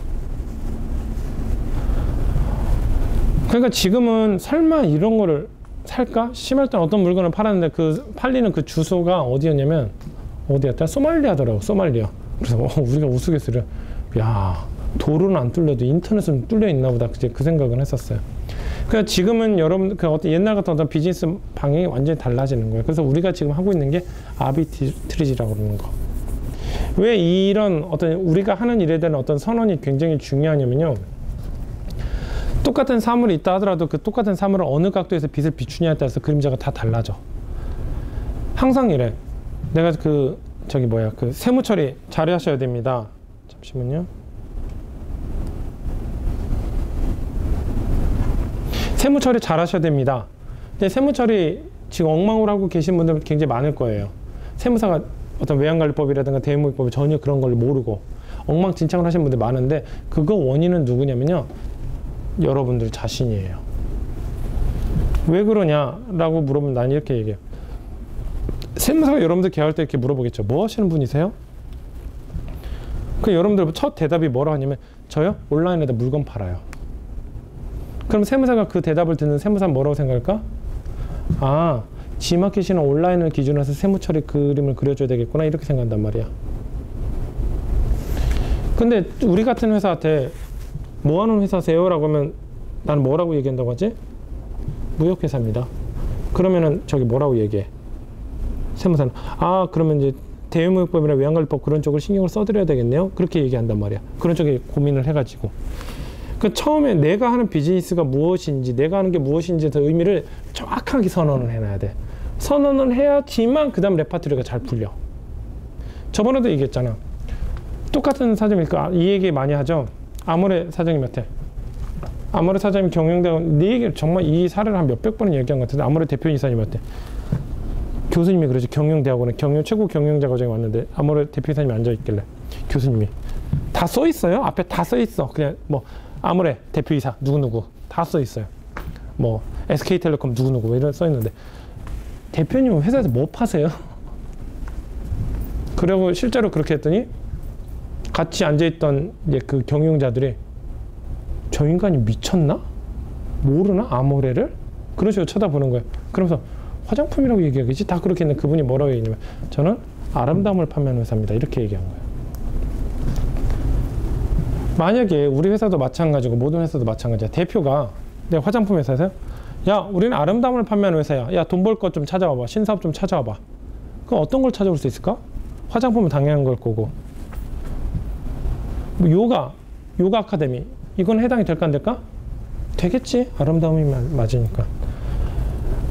그러니까 지금은 설마 이런 거를 살까? 심할 때 어떤 물건을 팔았는데 팔리는 그 주소가 어디였냐면, 어디였다? 소말리아더라고, 소말리아. 그래서 우리가 우스갯소리를, 야, 도로는 안 뚫려도 인터넷은 뚫려 있나 보다, 그 생각은 했었어요. 그러니까 지금은 여러분, 옛날 같은 어떤 비즈니스 방향이 완전히 달라지는 거예요. 그래서 우리가 지금 하고 있는 게 아비트리지라고 그러는 거. 왜 이런 어떤 우리가 하는 일에 대한 어떤 선언이 굉장히 중요하냐면요, 똑같은 사물이 있다 하더라도 그 똑같은 사물을 어느 각도에서 빛을 비추냐에 따라서 그림자가 다 달라져. 항상 이래. 내가 세무 처리 잘 하셔야 됩니다. 잠시만요. 세무 처리 잘 하셔야 됩니다. 근데 세무 처리 지금 엉망으로 하고 계신 분들 굉장히 많을 거예요. 세무사가 어떤 외환관리법이라든가 대외무역법이 전혀 그런 걸 모르고 엉망진창을 하시는 분들 많은데, 그거 원인은 누구냐면요, 여러분들 자신이에요. 왜 그러냐라고 물어보면 난 이렇게 얘기해요. 세무사가 여러분들 계약할 때 이렇게 물어보겠죠. 뭐 하시는 분이세요? 그 여러분들 첫 대답이 뭐라고 하냐면, 저요? 온라인에다 물건 팔아요. 그럼 세무사가 그 대답을 듣는 세무사는 뭐라고 생각할까? 아, G마켓이나 온라인을 기준으로 해서 세무처리 그림을 그려줘야 되겠구나, 이렇게 생각한단 말이야. 근데 우리 같은 회사한테 뭐 하는 회사세요? 라고 하면 나는 뭐라고 얘기한다고 하지? 무역회사입니다. 그러면은 뭐라고 얘기해? 세무사는, 아, 그러면 이제 대외무역법이나 외환관리법 그런 쪽을 신경을 써드려야 되겠네요? 그렇게 얘기한단 말이야. 그런 쪽에 고민을 해가지고. 그 처음에 내가 하는 비즈니스가 무엇인지, 내가 하는 게 무엇인지에 대해서 의미를 정확하게 선언을 해놔야 돼. 선언을 해야지만 그 다음 레파토리가 잘 풀려. 저번에도 얘기했잖아. 똑같은 사장이니까 이 얘기 많이 하죠. 아모레 사장님한테. 아모레 사장님 경영대학원, 네 얘기를 정말 이 사례를 한 몇백 번은 얘기한 것 같은데, 아모레 대표이사님한테. 교수님이 그러지. 경영대학원에 최고 경영자 과정에 왔는데 아모레 대표이사님이 앉아있길래 교수님이 다 써있어요. 앞에 다 써있어. 그냥 뭐 아모레 대표이사 누구누구 다 써있어요. 뭐 SK텔레콤 누구누구 이런 써있는데, 대표님은 회사에서 뭐 파세요? 그리고 실제로 그렇게 했더니 같이 앉아있던 이제 그 경영자들이, 저 인간이 미쳤나? 모르나? 아모레를? 그런 식으로 쳐다보는 거예요. 그러면서 화장품이라고 얘기하겠지? 다 그렇게 했는데 그분이 뭐라고 얘기냐면, 저는 아름다움을 판매하는 회사입니다, 이렇게 얘기한 거예요. 만약에 우리 회사도 마찬가지고 모든 회사도 마찬가지야. 대표가, 내가 화장품 회사에서요? 야, 우리는 아름다움을 판매하는 회사야. 야, 돈 벌 것 좀 찾아와봐. 신사업 좀 찾아와봐. 그럼 어떤 걸 찾아올 수 있을까? 화장품은 당연한 걸 거고. 뭐 요가 아카데미, 이건 해당이 될까 안 될까? 되겠지. 아름다움이 맞으니까.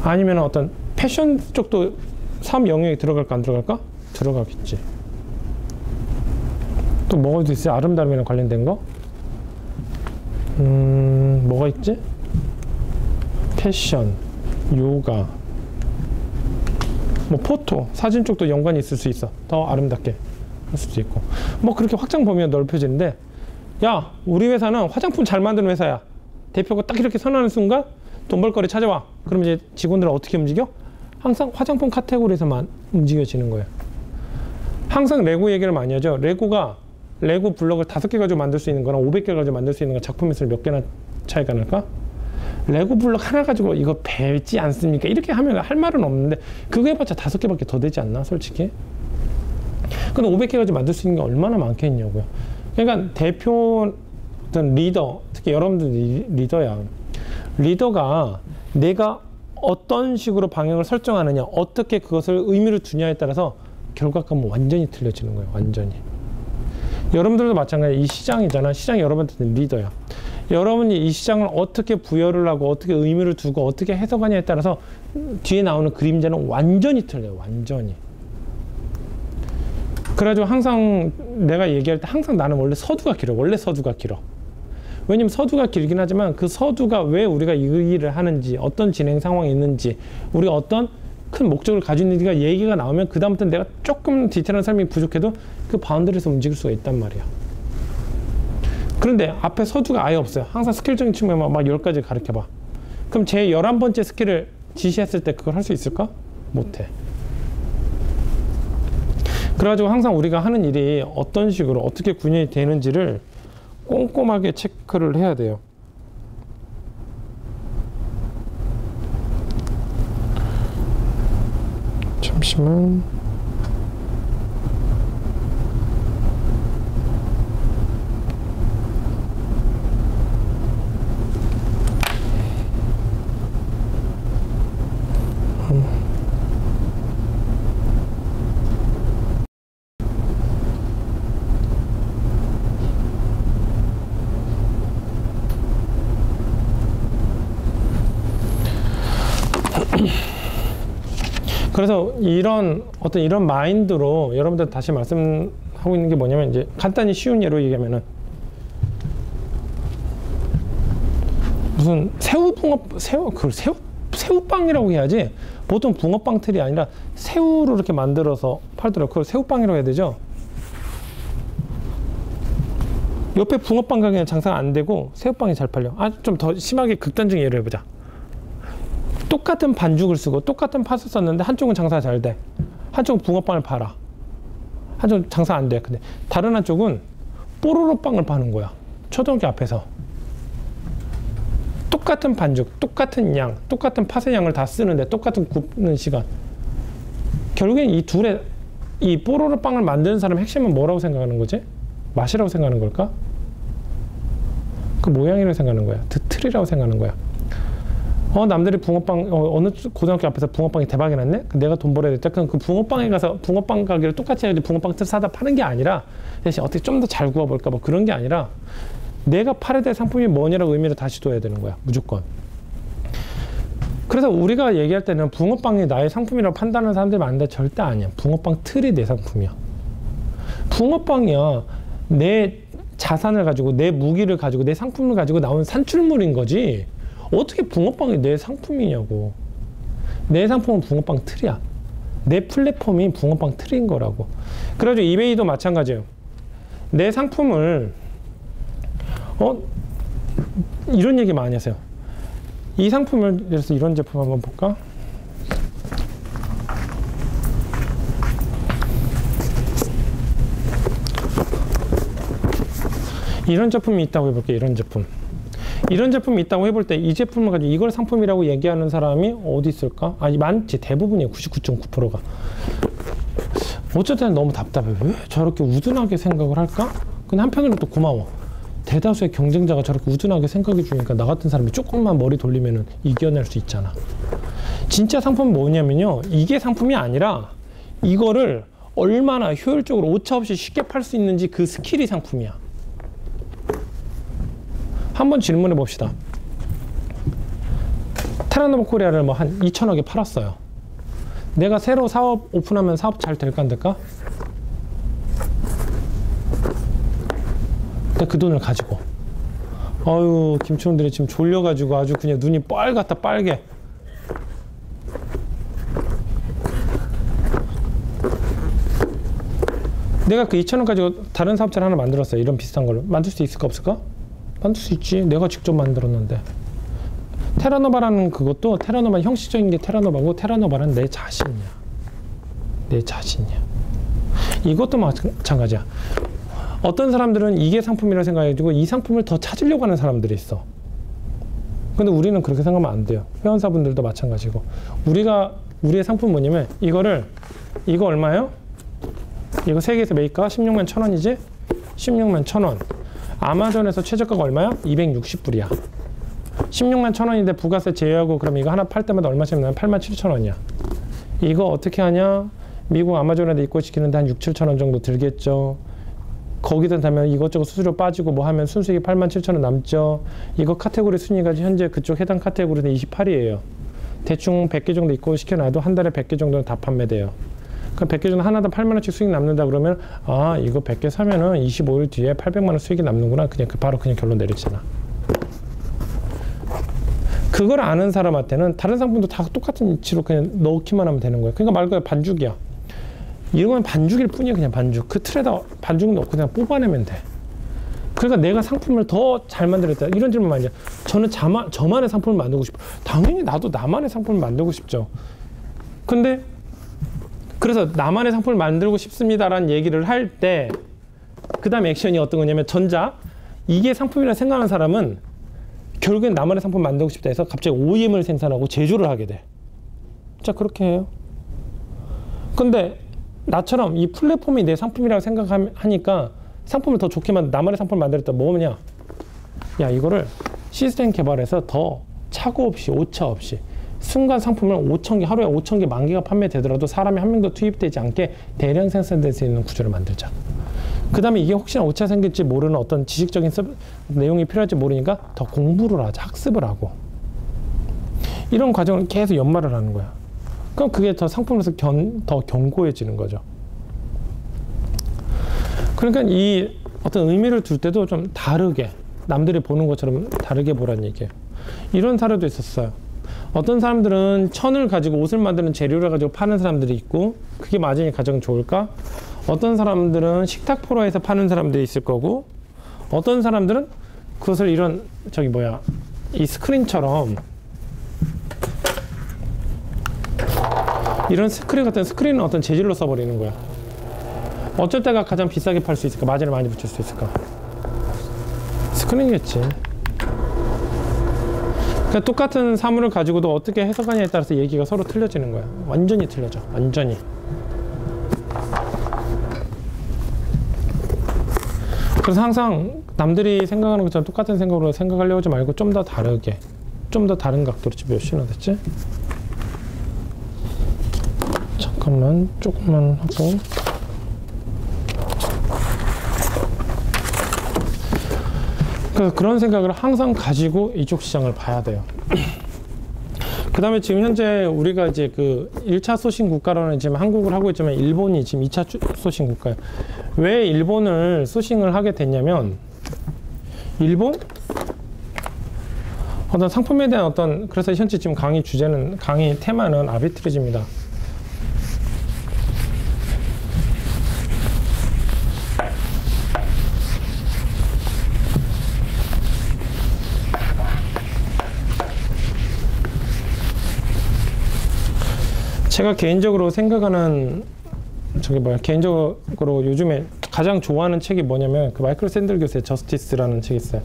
아니면 어떤 패션 쪽도 사업 영역에 들어갈까 안 들어갈까? 들어가겠지. 또 뭐가 있어요? 아름다움이랑 관련된 거? 뭐가 있지? 패션, 요가, 뭐 포토, 사진 쪽도 연관이 있을 수 있어. 더 아름답게. 할 수도 있고 뭐 그렇게 확장 범위가 넓혀지는데 야 우리 회사는 화장품 잘 만드는 회사야. 대표가 딱 이렇게 선언하는 순간 돈 벌 거리 찾아와. 그럼 이제 직원들은 어떻게 움직여? 항상 화장품 카테고리에서만 움직여지는 거예요. 항상 레고 얘기를 많이 하죠. 레고 블럭을 5개 가지고 만들 수 있는 거랑 500개 가지고 만들 수 있는 거 작품 횟수를 몇 개나 차이가 날까? 레고 블럭 하나 가지고 이거 배지 않습니까? 이렇게 하면 할 말은 없는데 그거 해봤자 5개밖에 더 되지 않나 솔직히? 근데 500개 가지고 만들 수 있는 게 얼마나 많겠냐고요. 그러니까 대표 어떤 리더, 특히 여러분들 리더야. 리더가 내가 어떤 식으로 방향을 설정하느냐, 어떻게 그것을 의미를 두냐에 따라서 결과감은 완전히 틀려지는 거예요. 완전히. 여러분들도 마찬가지예요. 이 시장이잖아. 시장이 여러분한테는 리더야. 여러분이 이 시장을 어떻게 부여를 하고 어떻게 의미를 두고 어떻게 해석하냐에 따라서 뒤에 나오는 그림자는 완전히 틀려요. 완전히. 그래가지고 항상 내가 얘기할 때 항상 나는 원래 서두가 길어. 원래 서두가 길어. 왜냐면 서두가 길긴 하지만 그 서두가 왜 우리가 이 일을 하는지, 어떤 진행 상황이 있는지, 우리가 어떤 큰 목적을 가지고 있는지가 얘기가 나오면 그 다음부터 내가 조금 디테일한 설명이 부족해도 그 바운더리에서 움직일 수가 있단 말이야. 그런데 앞에 서두가 아예 없어요. 항상 스킬적인 측면만 막 10가지 가르쳐봐. 그럼 제 11번째 스킬을 지시했을 때 그걸 할 수 있을까? 못해. 그래가지고 항상 우리가 하는 일이 어떤 식으로 어떻게 구현이 되는지를 꼼꼼하게 체크를 해야 돼요. 잠시만. 그래서 이런 마인드로 여러분들 다시 말씀하고 있는 게 뭐냐면 이제 간단히 쉬운 예로 얘기하면은 무슨 새우빵이라고 해야지 보통 붕어빵 틀이 아니라 새우로 이렇게 만들어서 팔더라고요. 그걸 새우빵이라고 해야 되죠. 옆에 붕어빵 가게는 장사가 안 되고 새우빵이 잘 팔려. 좀 더 심하게 극단적인 예를 해보자. 똑같은 반죽을 쓰고 똑같은 팥을 썼는데 한쪽은 장사가 잘 돼. 한쪽은 붕어빵을 팔아. 한쪽은 장사 안 돼. 근데 다른 한쪽은 뽀로로빵을 파는 거야. 초등학교 앞에서. 똑같은 반죽, 똑같은 양, 똑같은 팥의 양을 다 쓰는데 똑같은 굽는 시간. 결국엔 이 둘의 이 뽀로로빵을 만드는 사람의 핵심은 뭐라고 생각하는 거지? 맛이라고 생각하는 걸까? 그 모양이라고 생각하는 거야. 틀이라고 생각하는 거야. 남들이 붕어빵, 어느 고등학교 앞에서 붕어빵이 대박이 났네? 내가 돈 벌어야 겠다. 그럼 그 붕어빵에 가서 붕어빵 가게를 똑같이 해야지 붕어빵 틀 사다 파는 게 아니라 대신 어떻게 좀 더 잘 구워볼까 뭐 그런 게 아니라 내가 팔아야 될 상품이 뭐냐라고 의미를 다시 둬야 되는 거야. 무조건. 그래서 우리가 얘기할 때는 붕어빵이 나의 상품이라고 판단하는 사람들이 많은데 절대 아니야. 붕어빵 틀이 내 상품이야. 붕어빵이야. 내 자산을 가지고 내 무기를 가지고 내 상품을 가지고 나온 산출물인 거지. 어떻게 붕어빵이 내 상품이냐고. 내 상품은 붕어빵 틀이야. 내 플랫폼이 붕어빵 틀인 거라고. 그래가지고 이베이도 마찬가지예요. 내 상품을 이런 얘기 많이 하세요. 이 상품을 예를 들어서 이런 제품 한번 볼까? 이런 제품이 있다고 해볼게요. 이런 제품이 있다고 해볼 때 이 제품을 가지고 이걸 상품이라고 얘기하는 사람이 어디 있을까? 많지. 대부분이에요. 99.9%가. 어쩔 때는 너무 답답해. 왜 저렇게 우둔하게 생각을 할까? 근데 한편으로 또 고마워. 대다수의 경쟁자가 저렇게 우둔하게 생각해 주니까 나 같은 사람이 조금만 머리 돌리면 이겨낼 수 있잖아. 진짜 상품은 뭐냐면요. 이게 상품이 아니라 이거를 얼마나 효율적으로 오차없이 쉽게 팔 수 있는지 그 스킬이 상품이야. 한번 질문해 봅시다. 테라노바 코리아를 뭐 한 2천억에 팔았어요. 내가 새로 사업 오픈하면 사업 잘 될까 안 될까? 근데 그 돈을 가지고 김치원들이 지금 졸려가지고 아주 그냥 눈이 빨갛다 빨개. 내가 그 2,000원 가지고 다른 사업체를 하나 만들었어요. 이런 비슷한 걸로. 만들 수 있을까 없을까? 만들 수 있지. 내가 직접 만들었는데. 테라노바라는 그것도 테라노바 형식적인 게 테라노바고 테라노바는 내 자신이야. 내 자신이야. 이것도 마찬가지야. 어떤 사람들은 이게 상품이라고 생각해가지고 이 상품을 더 찾으려고 하는 사람들이 있어. 근데 우리는 그렇게 생각하면 안 돼요. 회원사분들도 마찬가지고. 우리의 상품 뭐냐면 이거 얼마예요? 이거 세계에서 매입가 16만 1,000원이지? 16만 1,000원. 아마존에서 최저가가 얼마야? 260불이야. 16만 1,000원인데 부가세 제외하고 그럼 이거 하나 팔 때마다 얼마씩 나면 8만 7,000원이야. 이거 어떻게 하냐? 미국 아마존에다 입고시키는데 한 6, 7,000원 정도 들겠죠. 거기다 다면 이것저것 수수료 빠지고 뭐 하면 순수익이 8만 7,000원 남죠. 이거 카테고리 순위가 현재 그쪽 해당 카테고리는 28이에요. 대충 100개 정도 입고시켜놔도 한 달에 100개 정도는 다 판매돼요. 그럼 100개 정도 하나당 8만 원씩 수익 남는다 그러면 아 이거 100개 사면은 25일 뒤에 800만 원 수익이 남는구나. 그냥 바로 그냥 결론 내리잖아. 그걸 아는 사람한테는 다른 상품도 다 똑같은 위치로 그냥 넣기만 하면 되는 거야. 그러니까 말 그대로 반죽이야. 이런 건 반죽일 뿐이야. 그냥 반죽. 그 틀에다 반죽 넣고 그냥 뽑아내면 돼. 그러니까 내가 상품을 더 잘 만들었다. 이런 질문 많이 해. 저는 저만의 상품을 만들고 싶어. 당연히 나도 나만의 상품을 만들고 싶죠. 근데 그래서 나만의 상품을 만들고 싶습니다라는 얘기를 할 때 그 다음 액션이 어떤 거냐면 전자. 이게 상품이라 생각하는 사람은 결국엔 나만의 상품 만들고 싶다 해서 갑자기 OEM을 생산하고 제조를 하게 돼. 자, 그렇게 해요. 근데 나처럼 이 플랫폼이 내 상품이라고 생각하니까 상품을 더 좋게 나만의 상품을 만들었다. 뭐냐? 야, 이거를 시스템 개발해서 더 착오 없이, 오차 없이 순간 상품을 5,000개, 하루에 5,000개, 10,000개가 판매되더라도 사람이 한 명도 투입되지 않게 대량 생산될 수 있는 구조를 만들자. 그 다음에 이게 혹시나 오차 생길지 모르는 어떤 지식적인 내용이 필요할지 모르니까 더 공부를 하자, 학습을 하고. 이런 과정을 계속 연말을 하는 거야. 그럼 그게 더 상품으로서 더 견고해지는 거죠. 그러니까 이 어떤 의미를 둘 때도 좀 다르게, 남들이 보는 것처럼 다르게 보라는 얘기예요. 이런 사례도 있었어요. 어떤 사람들은 천을 가지고 옷을 만드는 재료를 가지고 파는 사람들이 있고 그게 마진이 가장 좋을까? 어떤 사람들은 식탁 포로에서 파는 사람들이 있을 거고 어떤 사람들은 그것을 이런 이 스크린처럼 이런 스크린 같은 스크린은 어떤 재질로 써버리는 거야. 어쩔 때가 가장 비싸게 팔 수 있을까? 마진을 많이 붙일 수 있을까? 스크린이겠지. 그러니까 똑같은 사물을 가지고도 어떻게 해석하냐에 따라서 얘기가 서로 틀려지는 거야. 완전히 틀려져. 완전히. 그래서 항상 남들이 생각하는 것처럼 똑같은 생각으로 생각하려고 하지 말고 좀 더 다르게, 좀 더 다른 각도로. 지금 몇 시나 됐지? 잠깐만, 조금만 하고. 그래서 그런 생각을 항상 가지고 이쪽 시장을 봐야 돼요. 그 다음에 지금 현재 우리가 이제 그 1차 소싱 국가로는 지금 한국을 하고 있지만 일본이 지금 2차 소싱 국가예요. 왜 일본을 소싱을 하게 됐냐면 일본? 어떤 상품에 대한 그래서 현재 지금 강의 테마는 아비트리지입니다. 제가 개인적으로 생각하는 개인적으로 요즘에 가장 좋아하는 책이 뭐냐면 그 마이클 샌들 교수의 저스티스라는 책이 있어요.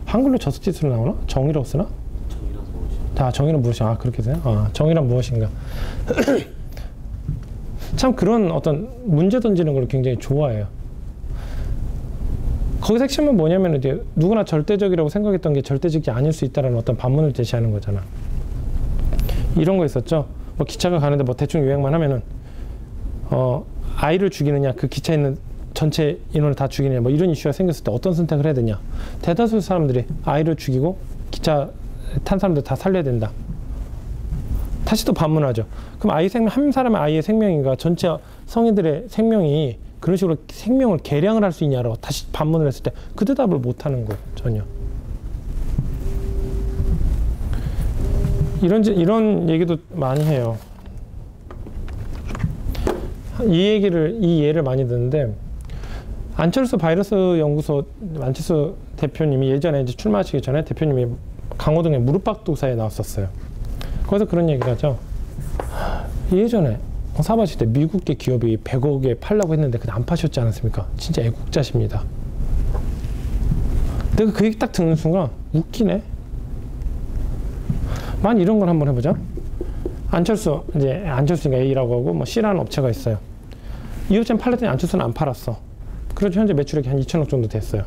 한글로 저스티스로 나오나? 정의라고 쓰나? 정의란 무엇인가? 다 정의란 무엇인가? 아, 그렇게 돼요? 아, 정의란 무엇인가? 참 그런 어떤 문제 던지는 걸 굉장히 좋아해요. 거기서 핵심은 뭐냐면 이제 누구나 절대적이라고 생각했던 게 절대적이 아닐 수 있다는 어떤 반문을 제시하는 거잖아. 이런 거 있었죠. 뭐 기차가 가는데 뭐 대충 유행만 하면은 아이를 죽이느냐 그 기차에 있는 전체 인원을 다 죽이느냐 뭐 이런 이슈가 생겼을 때 어떤 선택을 해야 되냐. 대다수 사람들이 아이를 죽이고 기차 탄 사람들 다 살려야 된다. 다시 또 반문하죠. 그럼 한 사람의 아이의 생명인가 전체 성인들의 생명이 그런 식으로 생명을 개량을 할 수 있냐라고 다시 반문을 했을 때 그 대답을 못 하는 거예요. 전혀. 이런 얘기도 많이 해요. 이 예를 많이 듣는데 안철수 바이러스 연구소 안철수 대표님이 예전에 이제 출마하시기 전에 대표님이 강호동의 무릎팍도사에 나왔었어요. 거기서 그런 얘기를 하죠. 예전에 사바시 때 미국계 기업이 100억에 팔라고 했는데 그냥 안 파셨지 않았습니까? 진짜 애국자십니다. 내가 그 얘기 딱 듣는 순간 웃기네. 만 이런 걸 한번 해보자. 안철수가 A라고 하고 뭐 C라는 업체가 있어요. 이 업체는 팔렸더니 안철수는 안 팔았어. 그래서 현재 매출액이 한 2천억 정도 됐어요.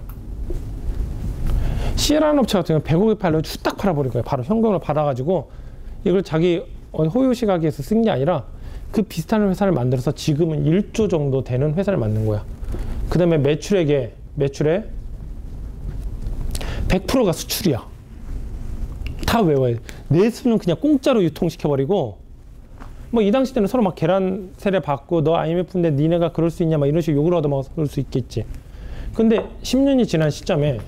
C라는 업체 같은 경우는 100억에 팔려 후딱 팔아버린 거예요. 바로 현금을 받아가지고 이걸 자기 호요 시각에서 쓴 게 아니라 그 비슷한 회사를 만들어서 지금은 1조 정도 되는 회사를 만든 거야. 그 다음에 매출의 100%가 수출이야. 다 외워야 돼. 내수는 그냥 공짜로 유통시켜버리고 뭐 이 당시 때는 서로 막 계란 세례 받고 너 IMF인데 니네가 그럴 수 있냐 막 이런 식으로 욕을 얻어먹을 수 있겠지. 근데 10년이 지난 시점에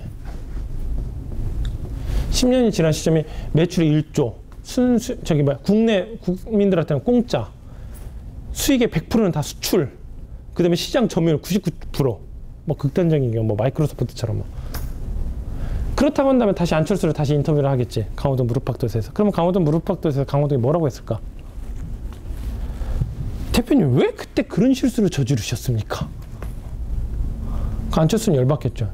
매출이 1조 국내 국민들한테는 공짜, 수익의 100%는 다 수출, 그 다음에 시장 점유율 99%, 뭐 극단적인 경우 뭐 마이크로소프트처럼 뭐. 그렇다고 한다면 다시 안철수를 다시 인터뷰를 하겠지. 강호동 무릎팍도사에서. 그러면 강호동 무릎팍도사에서 강호동이 뭐라고 했을까? 대표님 왜 그때 그런 실수를 저지르셨습니까? 그 안철수는 열받겠죠.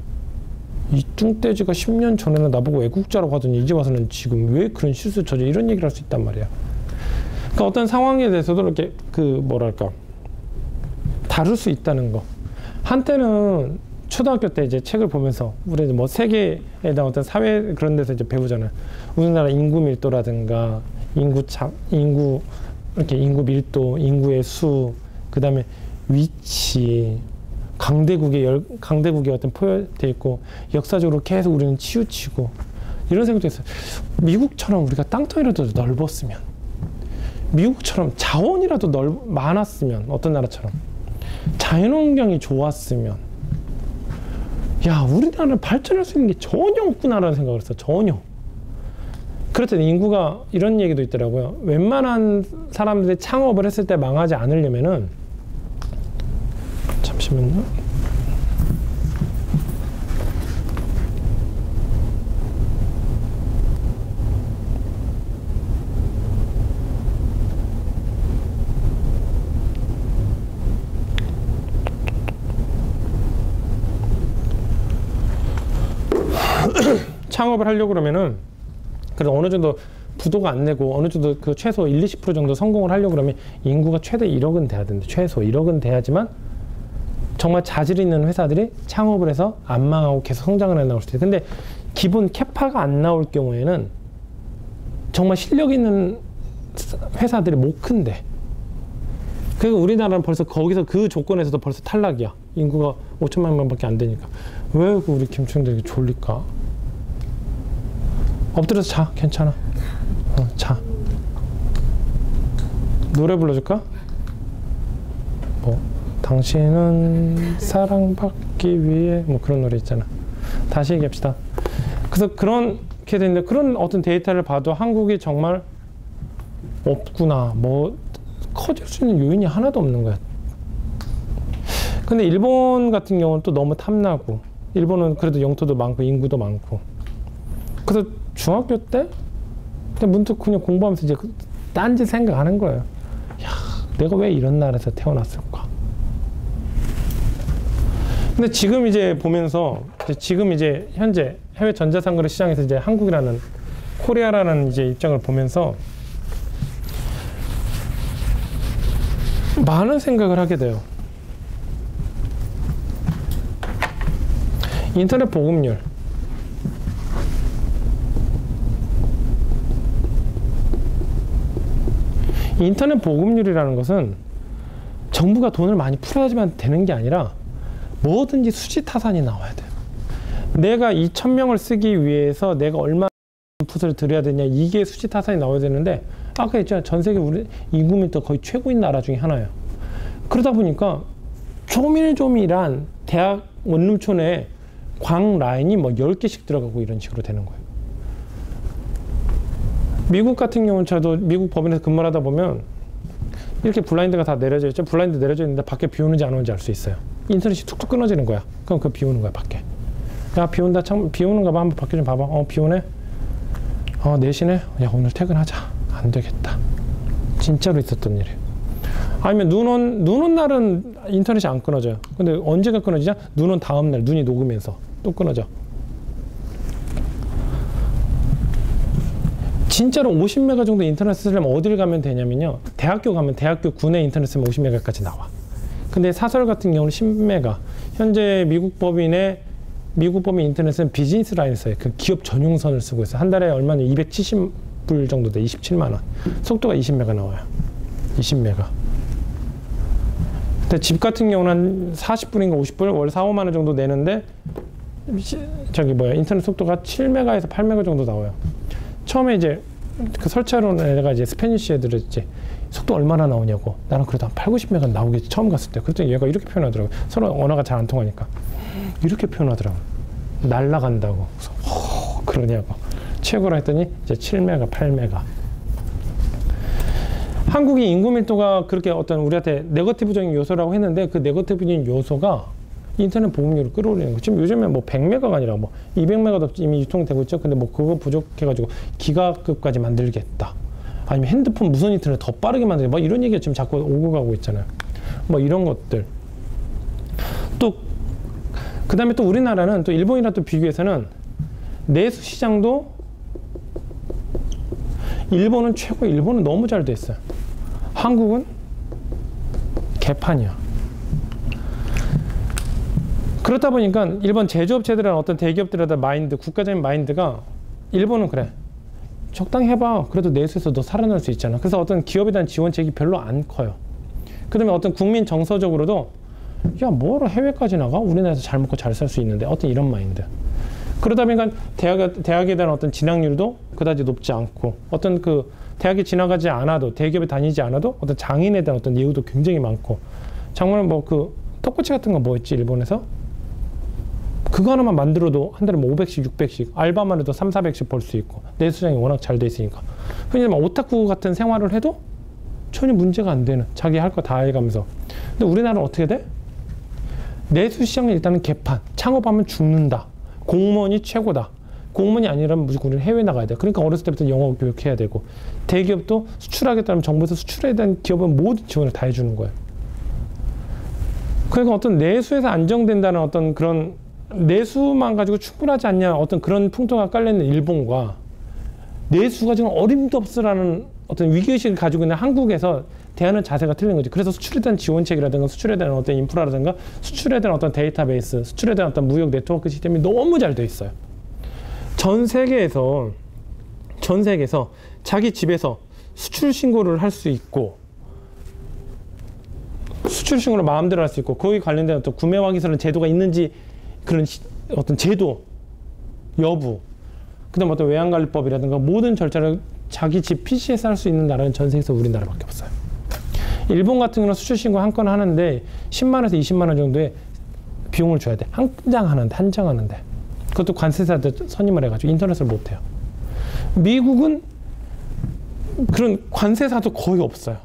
이 뚱돼지가 10년 전에는 나보고 애국자라고 하더니 이제 와서는 지금 왜 그런 실수 저지 이런 얘기를 할 수 있단 말이야. 그러니까 어떤 상황에 대해서도 이렇게 다룰 수 있다는 거. 한때는 초등학교 때 이제 책을 보면서 우리 뭐 세계에 대한 어떤 사회 그런 데서 이제 배우잖아요. 우리나라 인구 밀도라든가 인구 밀도, 인구의 수, 그 다음에 위치, 강대국의 어떤 포열돼 있고 역사적으로 계속 우리는 치우치고 이런 생각도 있어요. 미국처럼 우리가 땅덩이라도 넓었으면, 미국처럼 자원이라도 많았으면, 어떤 나라처럼 자연환경이 좋았으면, 야 우리나라는 발전할 수 있는 게 전혀 없구나라는 생각을 했어. 전혀. 그렇더니 인구가 이런 얘기도 있더라고요. 웬만한 사람들이 창업을 했을 때 망하지 않으려면은, 잠시만요. 창업을 하려고 그러면은 그래서 어느 정도 부도가 안 내고 어느 정도 그 최소 1, 20% 정도 성공을 하려고 그러면 인구가 최대 1억은 돼야 되는데, 최소 1억은 돼야지만 정말 자질 있는 회사들이 창업을 해서 안 망하고 계속 성장을 해 나올 수 있어요. 근데 기본 캐파가 안 나올 경우에는 정말 실력 있는 회사들이 못 큰데, 그리고 우리나라는 벌써 거기서 그 조건에서도 벌써 탈락이야. 인구가 5천만 명밖에 안 되니까. 왜 우리 김충들이 졸릴까? 엎드려서 자. 괜찮아. 자. 노래 불러줄까? 뭐 당신은 사랑받기 위해 뭐 그런 노래 있잖아. 다시 얘기합시다. 그래서 그렇게 되는데, 그런 어떤 데이터를 봐도 한국이 정말 없구나, 뭐 커질 수 있는 요인이 하나도 없는 거야. 근데 일본 같은 경우는 또 너무 탐나고, 일본은 그래도 영토도 많고 인구도 많고. 그래서 중학교 때 그냥 문득 그냥 공부하면서 이제 딴짓 생각하는 거예요. 야, 내가 왜 이런 나라에서 태어났을까? 근데 지금 이제 보면서 지금 이제 현재 해외 전자상거래 시장에서 이제 한국이라는, 코리아라는 이제 입장을 보면서 많은 생각을 하게 돼요. 인터넷 보급률. 인터넷 보급률이라는 것은 정부가 돈을 많이 풀어야지만 되는 게 아니라 뭐든지 수지타산이 나와야 돼요. 내가 2,000명을 쓰기 위해서 내가 얼마 인풋을 들여야 되냐, 이게 수지타산이 나와야 되는데, 아까 했잖아요. 전 세계 우리 인구 밀도 거의 최고인 나라 중에 하나예요. 그러다 보니까 조밀조밀한 대학 원룸촌에 광 라인이 뭐 10개씩 들어가고 이런 식으로 되는 거예요. 미국 같은 경우는 저도 미국 법인에서 근무를 하다 보면 이렇게 블라인드가 다 내려져 있죠. 블라인드 내려져 있는데 밖에 비 오는지 안 오는지 알 수 있어요. 인터넷이 툭툭 끊어지는 거야. 그럼 그거 비우는 거야, 밖에. 야, 비 온다. 비 오는가 봐. 한번 밖에 좀 봐봐. 비 오네. 4시네. 야, 오늘 퇴근하자. 안 되겠다. 진짜로 있었던 일이에요. 아니면 눈 온 날은 인터넷이 안 끊어져요. 근데 언제가 끊어지냐? 눈 온 다음 날 눈이 녹으면서 또 끊어져. 진짜로 50메가 정도 인터넷 쓰려면 어딜 가면 되냐면요. 대학교 가면 대학교 구내 인터넷 쓰면 50메가까지 나와. 근데 사설 같은 경우는 10메가. 현재 미국 법인 인터넷은 비즈니스 라인을 써요. 그 기업 전용선을 쓰고 있어요. 한 달에 얼마나 270불 정도 돼. 27만 원. 속도가 20메가 나와요. 20메가. 근데 집 같은 경우는 한 40불인가 50불 월 4, 5만 원 정도 내는데 인터넷 속도가 7메가에서 8메가 정도 나와요. 처음에 이제 그 설치하러 내가 이제 스페니쉬 애들을 이제 속도 얼마나 나오냐고. 나는 그래도 한 8, 90메가 나오겠지. 처음 갔을 때. 그랬더니 얘가 이렇게 표현하더라고. 서로 언어가 잘 안 통하니까. 이렇게 표현하더라고. 날라간다고. 그래서 그러냐고. 최고로 했더니 이제 7메가, 8메가. 한국이 인구 밀도가 그렇게 어떤 우리한테 네거티브적인 요소라고 했는데 그 네거티브적인 요소가 인터넷 보급률을 끌어올리는 거. 지금 요즘에 뭐 100메가가 아니라 뭐 200메가도 이미 유통되고 있죠. 근데 뭐 그거 부족해가지고 기가급까지 만들겠다. 아니면 핸드폰 무선 인터넷 더 빠르게 만들겠다. 뭐 이런 얘기가 지금 자꾸 오고 가고 있잖아요. 뭐 이런 것들. 또 그 다음에 또 우리나라는 또 일본이랑 또 비교해서는 내수 시장도 일본은 최고, 일본은 너무 잘 돼 있어요. 한국은 개판이야. 그렇다 보니까 일본 제조업체들이나 어떤 대기업들의 마인드, 국가적인 마인드가 일본은 그래. 적당히 해봐. 그래도 내수에서 너 살아날 수 있잖아. 그래서 어떤 기업에 대한 지원책이 별로 안 커요. 그 다음에 어떤 국민 정서적으로도 야, 뭐하러 해외까지 나가? 우리나라에서 잘 먹고 잘 살 수 있는데. 어떤 이런 마인드. 그러다 보니까 대학에 대한 어떤 진학률도 그다지 높지 않고 어떤 그 대학에 지나가지 않아도 대기업에 다니지 않아도 어떤 장인에 대한 어떤 예우도 굉장히 많고 정말 뭐 그 떡꼬치 같은 거 뭐 있지 일본에서? 그거 하나만 만들어도 한 달에 뭐 500씩 600씩 알바만 해도 3, 400씩 벌 수 있고 내수장이 워낙 잘 돼 있으니까 흔히 말 오타쿠 같은 생활을 해도 전혀 문제가 안 되는 자기 할 거 다 해가면서 근데 우리나라는 어떻게 돼? 내수 시장은 일단은 개판 창업하면 죽는다 공무원이 최고다 공무원이 아니라면 무조건 우리는 해외 나가야 돼 그러니까 어렸을 때부터 영어 교육해야 되고 대기업도 수출하겠다면 정부에서 수출에 대한 기업은 모든 지원을 다 해주는 거예요 그러니까 어떤 내수에서 안정된다는 어떤 그런 내수만 가지고 충분하지 않냐 어떤 그런 풍토가 깔려있는 일본과 내수가 지금 어림도 없으라는 어떤 위기의식을 가지고 있는 한국에서 대하는 자세가 틀린 거지. 그래서 수출에 대한 지원책이라든가 수출에 대한 어떤 인프라라든가 수출에 대한 어떤 데이터베이스, 수출에 대한 어떤 무역 네트워크 시스템이 너무 잘 돼 있어요. 전 세계에서 자기 집에서 수출 신고를 할 수 있고 수출 신고를 마음대로 할 수 있고 거기 관련된 어떤 구매 확인서는 제도가 있는지 그런 어떤 제도 여부 그다음 어떤 외환관리법이라든가 모든 절차를 자기 집 PC에서 할 수 있는 나라는 전 세계에서 우리나라밖에 없어요. 일본 같은 경우는 수출 신고 한 건 하는데 10만원에서 20만원 정도의 비용을 줘야 돼. 한 장 하는데. 그것도 관세사들 선임을 해가지고 인터넷을 못해요. 미국은 그런 관세사도 거의 없어요.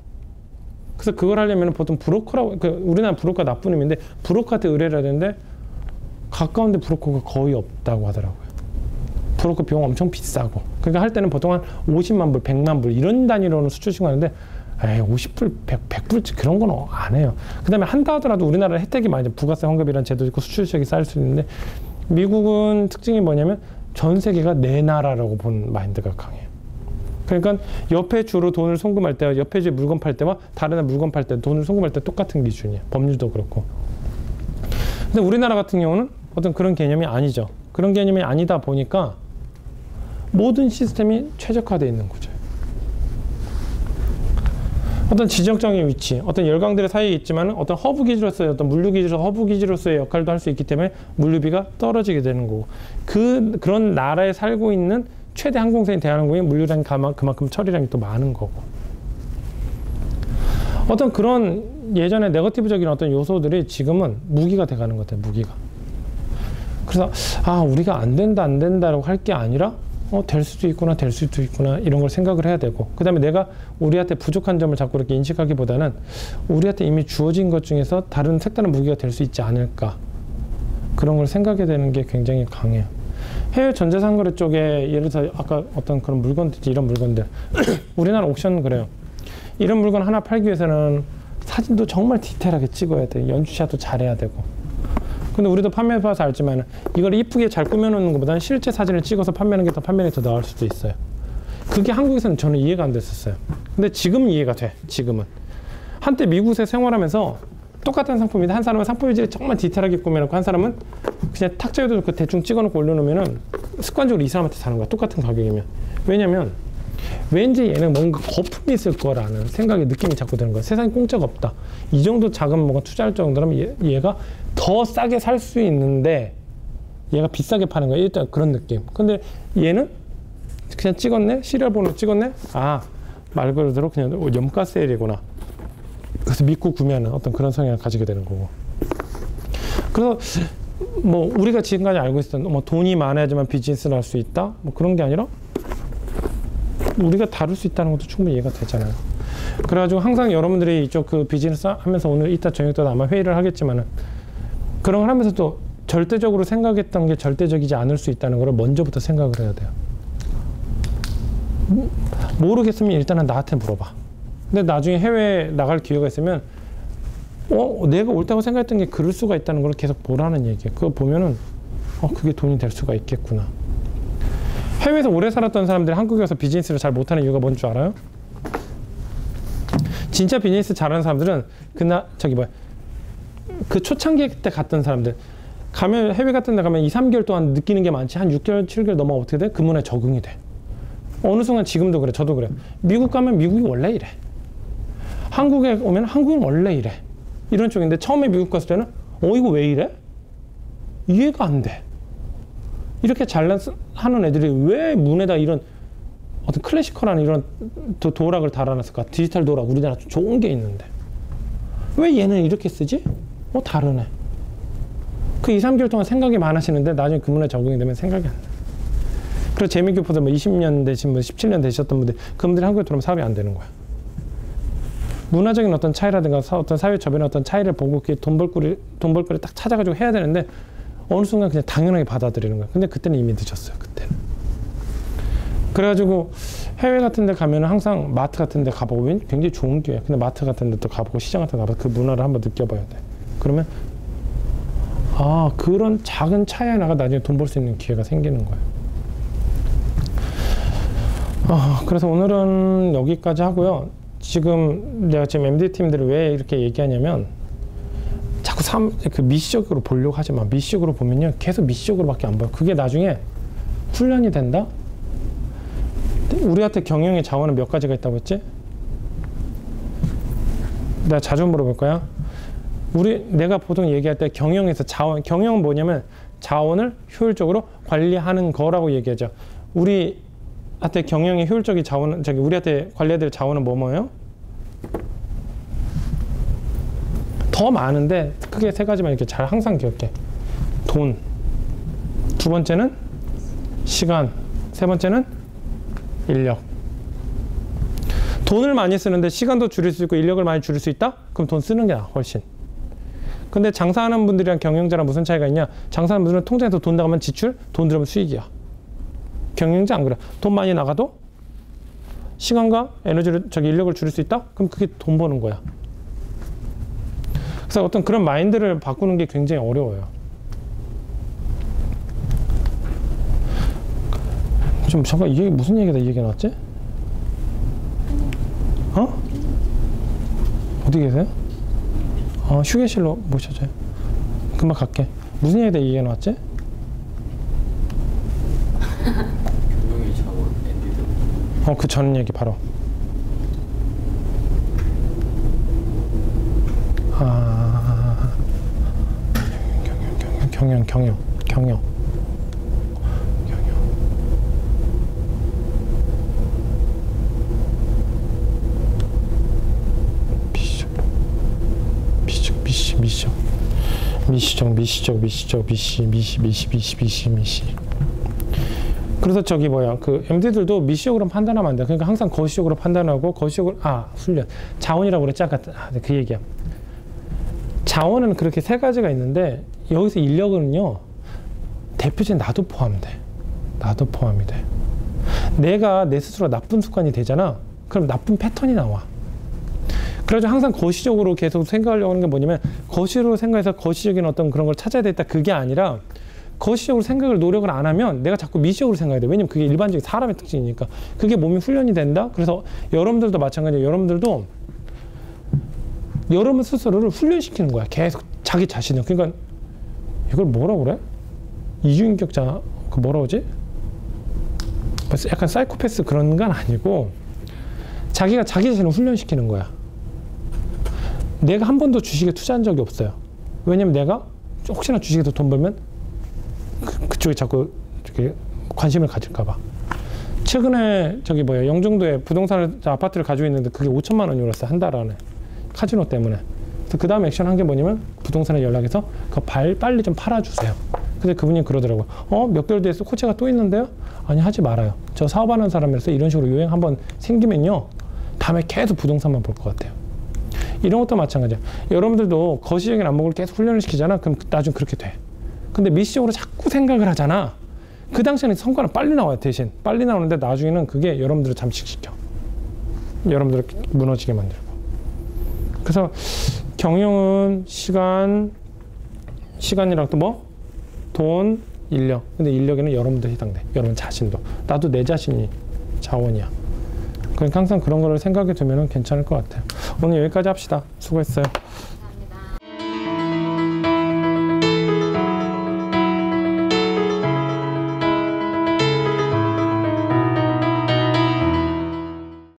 그래서 그걸 하려면 보통 브로커라고, 우리나라 브로커가 나쁜 의미인데 브로커한테 의뢰를 해야 되는데 가까운데 브로커가 거의 없다고 하더라고요. 브로커 비용 엄청 비싸고. 그러니까 할 때는 보통 한 50만 불, 100만 불 이런 단위로는 수출 신고하는데 에이 50불, 100불 그런 건 안 해요. 그 다음에 한다 하더라도 우리나라는 혜택이 많이 부가세 환급이라는 제도 있고 수출적이 쌓일 수 있는데 미국은 특징이 뭐냐면 전 세계가 내 나라라고 보는 마인드가 강해요. 그러니까 옆에 주로 돈을 송금할 때와 옆에 주에 물건 팔 때와 다른 데 물건 팔 때 돈을 송금할 때 똑같은 기준이에요. 법률도 그렇고. 근데 우리나라 같은 경우는 어떤 그런 개념이 아니죠. 그런 개념이 아니다 보니까 모든 시스템이 최적화되어 있는 구조예요. 어떤 지정적인 위치, 어떤 열강들의 사이에 있지만 어떤 허브 기지로서의 어떤 물류 기지로서 허브 기지로서의 역할도 할 수 있기 때문에 물류비가 떨어지게 되는 거고 그런 나라에 살고 있는 최대 항공사인 대한항공의 물류량이 그만큼 처리량이 또 많은 거고 어떤 그런 예전에 네거티브적인 어떤 요소들이 지금은 무기가 돼가는 것 같아요. 무기가. 그래서 우리가 안 된다라고 할 게 아니라 될 수도 있구나, 될 수도 있구나, 이런 걸 생각을 해야 되고, 그 다음에 내가 우리한테 부족한 점을 자꾸 이렇게 인식하기보다는 우리한테 이미 주어진 것 중에서 다른 색다른 무기가 될 수 있지 않을까, 그런 걸 생각해야 되는 게 굉장히 강해요. 해외 전자상거래 쪽에 예를 들어서 아까 어떤 그런 물건들, 이런 물건들 우리나라 옥션 그래요. 이런 물건 하나 팔기 위해서는 사진도 정말 디테일하게 찍어야 돼. 연출샷도 잘해야 되고. 근데 우리도 판매해봐서 알지만 이걸 이쁘게 잘 꾸며놓는 것보다는 실제 사진을 찍어서 판매하는 게 더 판매량이 더 나을 수도 있어요. 그게 한국에서는 저는 이해가 안 됐었어요. 근데 지금은 이해가 돼. 지금은. 한때 미국에 생활하면서 똑같은 상품인데 한 사람은 상품 위주로 정말 디테일하게 꾸며놓고 한 사람은 그냥 탁자에도 그 대충 찍어놓고 올려놓으면은 습관적으로 이 사람한테 사는 거야. 똑같은 가격이면. 왜냐면 왠지 얘는 뭔가 거품이 있을 거라는 생각이, 느낌이 자꾸 드는 거야. 세상에 공짜가 없다. 이 정도 작은 뭔가 투자할 정도라면 얘가 더 싸게 살 수 있는데 얘가 비싸게 파는 거야. 일단 그런 느낌. 근데 얘는 그냥 찍었네? 시리얼 번호 찍었네? 아, 말 그대로 그냥 염가 세일이구나. 그래서 믿고 구매하는 어떤 그런 성향을 가지게 되는 거고. 그래서 뭐 우리가 지금까지 알고 있었던 뭐 돈이 많아야지만 비즈니스를 할 수 있다? 뭐 그런 게 아니라 우리가 다룰 수 있다는 것도 충분히 이해가 되잖아요. 그래가지고 항상 여러분들이 이쪽 그 비즈니스 하면서 오늘 이따 저녁 때도 아마 회의를 하겠지만은 그런 걸 하면서 또 절대적으로 생각했던 게 절대적이지 않을 수 있다는 걸 먼저부터 생각을 해야 돼요. 모르겠으면 일단은 나한테 물어봐. 근데 나중에 해외에 나갈 기회가 있으면 내가 옳다고 생각했던 게 그럴 수가 있다는 걸 계속 보라는 얘기예요. 그거 보면은 그게 돈이 될 수가 있겠구나. 해외에서 오래 살았던 사람들이 한국에 와서 비즈니스를 잘 못하는 이유가 뭔 줄 알아요? 진짜 비즈니스 잘하는 사람들은 그 초창기 때 갔던 사람들 가면, 해외 같은 데 가면 2, 3개월 동안 느끼는 게 많지 한 6개월, 7개월 넘어가 어떻게 돼? 그 문화에 적응이 돼. 어느 순간 지금도 그래. 저도 그래. 미국 가면 미국이 원래 이래. 한국에 오면 한국은 원래 이래. 이런 쪽인데 처음에 미국 갔을 때는 이거 왜 이래? 이해가 안 돼. 이렇게 하는 애들이 왜 문에다 이런 어떤 클래시컬한 이런 도락을 달아놨을까? 디지털 도락, 우리나라 좋은 게 있는데 왜 얘는 이렇게 쓰지? 다르네. 그 2, 3개월 동안 생각이 많으시는데 나중에 그 문화에 적응이 되면 생각이 안 나. 그래서 재미교포들 20년 되신 분, 17년 되셨던 분들, 그분들이 한국에 들어오면 사업이 안 되는 거야. 문화적인 어떤 차이라든가 어떤 사회 저변의 어떤 차이를 보고 돈 벌거리 딱 찾아가지고 해야 되는데 어느 순간 그냥 당연하게 받아들이는 거야. 근데 그때는 이미 늦었어요. 그때는. 그래가지고 해외 같은 데 가면 항상 마트 같은 데 가보고 굉장히 좋은 기회야. 근데 마트 같은 데도 가보고 시장 같은 데 가보고 그 문화를 한번 느껴봐야 돼. 그러면 그런 작은 차이 하나가 나중에 돈 벌 수 있는 기회가 생기는 거예요. 그래서 오늘은 여기까지 하고요. 내가 지금 MD 팀들을 왜 이렇게 얘기하냐면 자꾸 그 미시적으로 보려고 하지 마. 미시적으로 보면요. 계속 미시적으로밖에 안 보여. 그게 나중에 훈련이 된다? 우리한테 경영의 자원은 몇 가지가 있다고 했지? 내가 자주 물어볼 거야. 내가 보통 얘기할 때 경영에서 경영은 뭐냐면 자원을 효율적으로 관리하는 거라고 얘기하죠. 우리한테 경영의 효율적인 자원은, 우리한테 관리해야 될 자원은 뭐예요? 더 많은데 크게 세 가지만 이렇게 잘 항상 기억해. 돈. 두 번째는 시간. 세 번째는 인력. 돈을 많이 쓰는데 시간도 줄일 수 있고 인력을 많이 줄일 수 있다? 그럼 돈 쓰는 게 나아, 훨씬. 근데 장사하는 분들이랑 경영자랑 무슨 차이가 있냐? 장사하는 분들은 통장에서 돈 나가면 지출, 돈 들어오면 수익이야. 경영자 안 그래. 돈 많이 나가도 시간과 에너지를, 인력을 줄일 수 있다? 그럼 그게 돈 버는 거야. 그래서 어떤 그런 마인드를 바꾸는 게 굉장히 어려워요. 잠깐, 이게 무슨 얘기다 이 얘기가 나왔지? 어디 계세요? 휴게실로 모셔줘요. 금방 갈게. 무슨 얘기다 이 얘기가 나왔지? 경영의 자원, 엔디드. 그 전 얘기 바로. 경영. 미시. 그래서 저기 뭐야 그 MD들도 미시적으로 판단하면 안 돼. 그러니까 항상 거시적으로 판단하고 거시적으로 훈련 자원이라고 그랬지 아까 그 얘기야. 자원은 그렇게 세 가지가 있는데 여기서 인력은요 대표적인 나도 포함돼. 나도 포함이 돼. 내가 내 스스로 나쁜 습관이 되잖아. 그럼 나쁜 패턴이 나와. 그래서 항상 거시적으로 계속 생각하려고 하는 게 뭐냐면 거시적으로 생각해서 거시적인 어떤 그런 걸 찾아야 되겠다 그게 아니라 거시적으로 생각을 노력을 안 하면 내가 자꾸 미시적으로 생각해야 돼. 왜냐면 그게 일반적인 사람의 특징이니까. 그게 몸이 훈련이 된다. 그래서 여러분들도 마찬가지예요. 여러분들도 여러분 스스로를 훈련시키는 거야. 계속 자기 자신을. 그러니까 이걸 뭐라고 그래? 이중인격자 그 뭐라 그러지? 약간 사이코패스 그런 건 아니고 자기가 자기 자신을 훈련시키는 거야. 내가 한 번도 주식에 투자한 적이 없어요. 왜냐면 내가 혹시나 주식에서 돈 벌면 그쪽에 자꾸 이렇게 관심을 가질까 봐. 최근에 저기 뭐야 영종도에 부동산을 아파트를 가지고 있는데 그게 5천만 원이 올랐어요. 한 달 안에. 카지노 때문에. 그래서 그 다음 액션 한 게 뭐냐면 부동산에 연락해서 그거 빨리 좀 팔아주세요. 근데 그분이 그러더라고요. 몇 개월 뒤에 호재가 또 있는데요? 아니 하지 말아요. 저 사업하는 사람이라서 이런 식으로 유행 한번 생기면요. 다음에 계속 부동산만 볼 것 같아요. 이런 것도 마찬가지야. 여러분들도 거시적인 안목을 계속 훈련을 시키잖아. 그럼 나중에 그렇게 돼. 근데 미시적으로 자꾸 생각을 하잖아. 그 당시에는 성과는 빨리 나와요. 대신 빨리 나오는데 나중에는 그게 여러분들을 잠식시켜. 여러분들을 무너지게 만들고. 그래서 경영은 시간이랑 또 뭐? 돈, 인력. 근데 인력에는 여러분도 해당돼. 여러분 자신도. 나도 내 자신이 자원이야. 그러니까 항상 그런 거를 생각해 두면 괜찮을 것 같아요. 오늘 여기까지 합시다. 수고했어요.